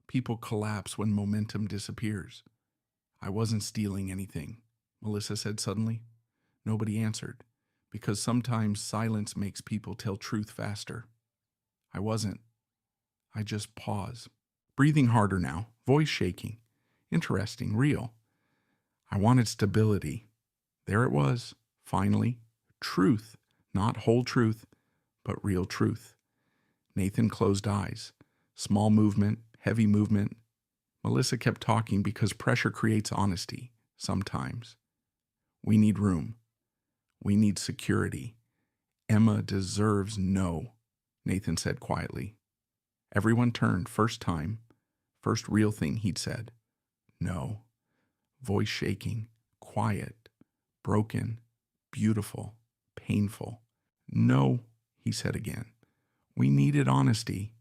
People collapse when momentum disappears. I wasn't stealing anything, Melissa said suddenly. Nobody answered, because sometimes silence makes people tell truth faster. I wasn't. I just paused. Breathing harder now, voice shaking. Interesting, real. I wanted stability. There it was, finally. Truth, not whole truth, but real truth. Nathan closed eyes. Small movement, heavy movement. Melissa kept talking because pressure creates honesty, sometimes. We need room. We need security. Emma deserves no, Nathan said quietly. Everyone turned, first time, first real thing he'd said. No. Voice shaking, quiet, broken, beautiful, painful. No, he said again. We needed honesty.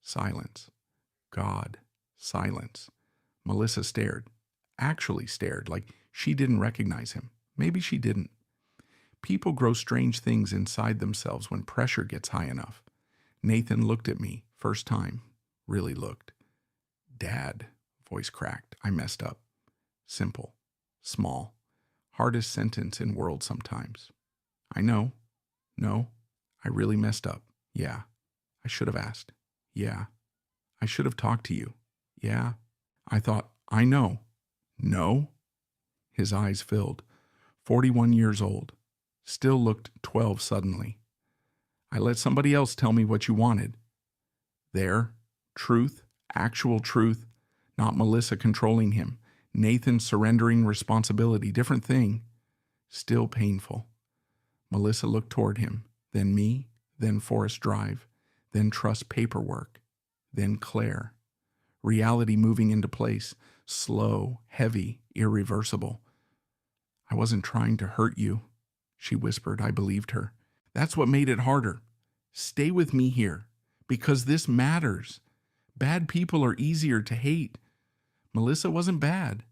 Silence. God. Silence. Melissa stared. Actually stared, like she didn't recognize him. Maybe she didn't. People grow strange things inside themselves when pressure gets high enough. Nathan looked at me, first time. Really looked. Dad, voice cracked. I messed up. Simple. Small. Hardest sentence in world sometimes. I know. No. I really messed up. Yeah. I should have asked. Yeah. I should have talked to you. Yeah. I thought, I know. No? His eyes filled. 41 years old. Still looked 12 suddenly. I let somebody else tell me what you wanted. There. Truth. Actual truth. Not Melissa controlling him. Nathan surrendering responsibility. Different thing. Still painful. Melissa looked toward him. Then me. Then Forest Drive. Then trust paperwork. Then Claire. Reality moving into place. Slow, heavy, irreversible. I wasn't trying to hurt you, she whispered. I believed her. That's what made it harder. Stay with me here, because this matters. Bad people are easier to hate. Melissa wasn't bad.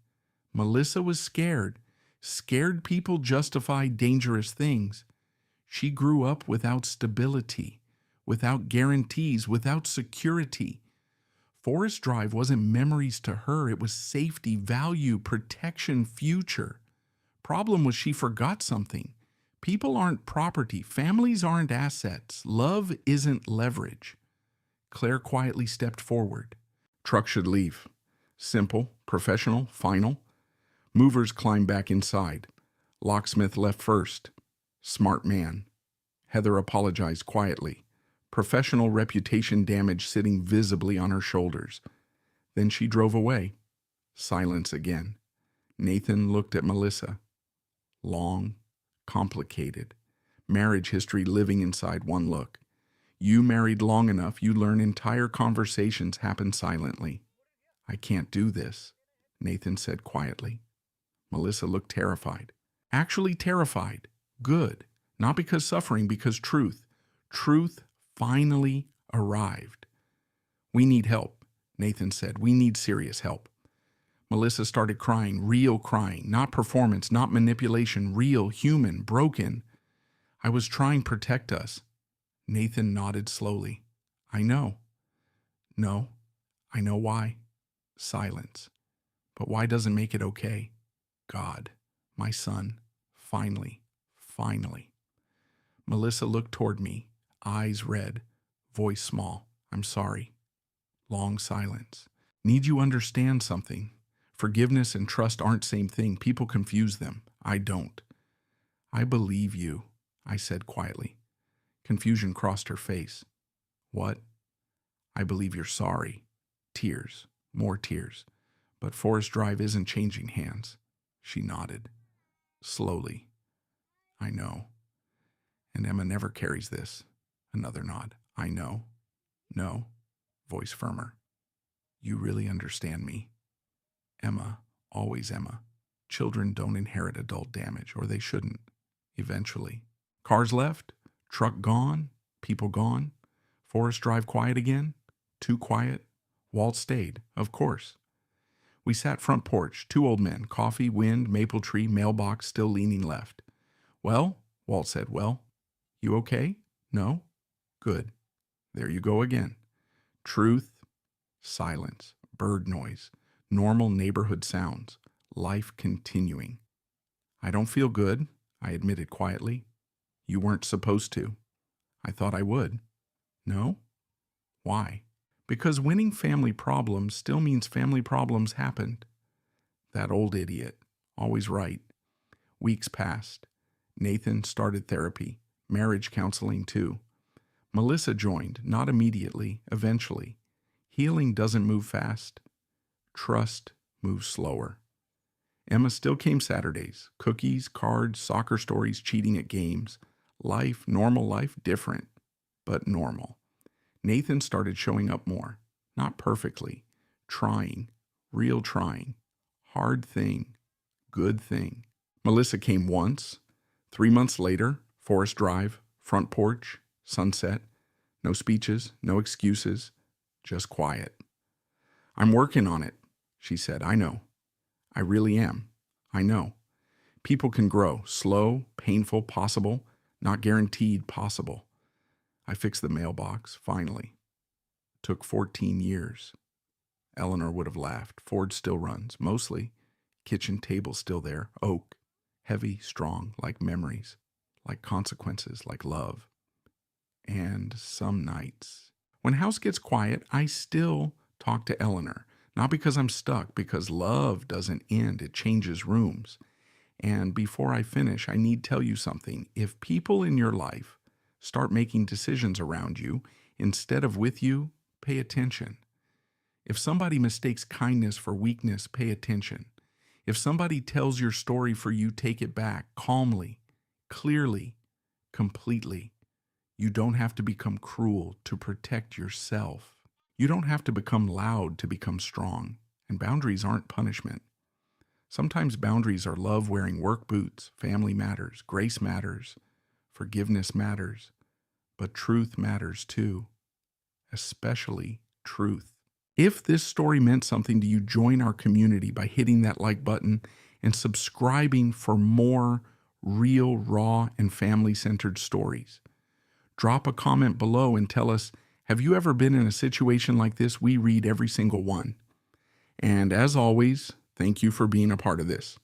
Melissa was scared. Scared people justify dangerous things. She grew up without stability, without guarantees, without security. Forest Drive wasn't memories to her. It was safety, value, protection, future. Problem was she forgot something. People aren't property. Families aren't assets. Love isn't leverage. Claire quietly stepped forward. Truck should leave. Simple, professional, final. Movers climbed back inside. Locksmith left first. Smart man. Heather apologized quietly. Professional reputation damage sitting visibly on her shoulders. Then she drove away. Silence again. Nathan looked at Melissa. Long, complicated. Marriage history living inside one look. You married long enough, you learn entire conversations happen silently. I can't do this, Nathan said quietly. Melissa looked terrified. Actually terrified. Good. Not because suffering, because truth. Truth finally arrived. We need help, Nathan said. We need serious help. Melissa started crying, real crying, not performance, not manipulation, real, human, broken. I was trying to protect us. Nathan nodded slowly. I know. No, I know why. Silence. But why doesn't make it okay? God, my son, finally. Melissa looked toward me, eyes red, voice small. I'm sorry. Long silence. Need you understand something. Forgiveness and trust aren't same thing. People confuse them. I don't. I believe you, I said quietly. Confusion crossed her face. What? I believe you're sorry. Tears. More tears. But Forest Drive isn't changing hands. She nodded. Slowly. I know. And Emma never carries this. Another nod. I know. No. Voice firmer. You really understand me. Emma. Always Emma. Children don't inherit adult damage, or they shouldn't. Eventually. Cars left. Truck gone. People gone. Forest Drive quiet again. Too quiet. Walt stayed, of course. We sat front porch, two old men, coffee, wind, maple tree, mailbox still leaning left. Well, Walt said, well, you okay? No? Good. There you go again. Truth, silence, bird noise, normal neighborhood sounds, life continuing. I don't feel good, I admitted quietly. You weren't supposed to. I thought I would. No? Why? Because winning family problems still means family problems happened. That old idiot. Always right. Weeks passed. Nathan started therapy. Marriage counseling too. Melissa joined, not immediately, eventually. Healing doesn't move fast. Trust moves slower. Emma still came Saturdays. Cookies, cards, soccer stories, cheating at games. Life, normal life, different, but normal. Nathan started showing up more. Not perfectly. Trying. Real trying. Hard thing. Good thing. Melissa came once. 3 months later, Forest Drive, front porch, sunset. No speeches, no excuses, just quiet. I'm working on it, she said. I know. I really am. I know. People can grow. Slow, painful, possible. Not guaranteed possible. I fixed the mailbox, finally. Took 14 years. Eleanor would have laughed. Ford still runs, mostly. Kitchen table still there, oak. Heavy, strong, like memories, like consequences, like love. And some nights, when house gets quiet, I still talk to Eleanor. Not because I'm stuck, because love doesn't end. It changes rooms. And before I finish, I need to tell you something. If people in your life start making decisions around you instead of with you, pay attention. If somebody mistakes kindness for weakness, pay attention. If somebody tells your story for you, take it back calmly, clearly, completely. You don't have to become cruel to protect yourself. You don't have to become loud to become strong. And boundaries aren't punishment. Sometimes boundaries are love wearing work boots, family matters, grace matters, forgiveness matters, but truth matters too, especially truth. If this story meant something to you, join our community by hitting that like button and subscribing for more real, raw, and family-centered stories. Drop a comment below and tell us, have you ever been in a situation like this? We read every single one. And as always, thank you for being a part of this.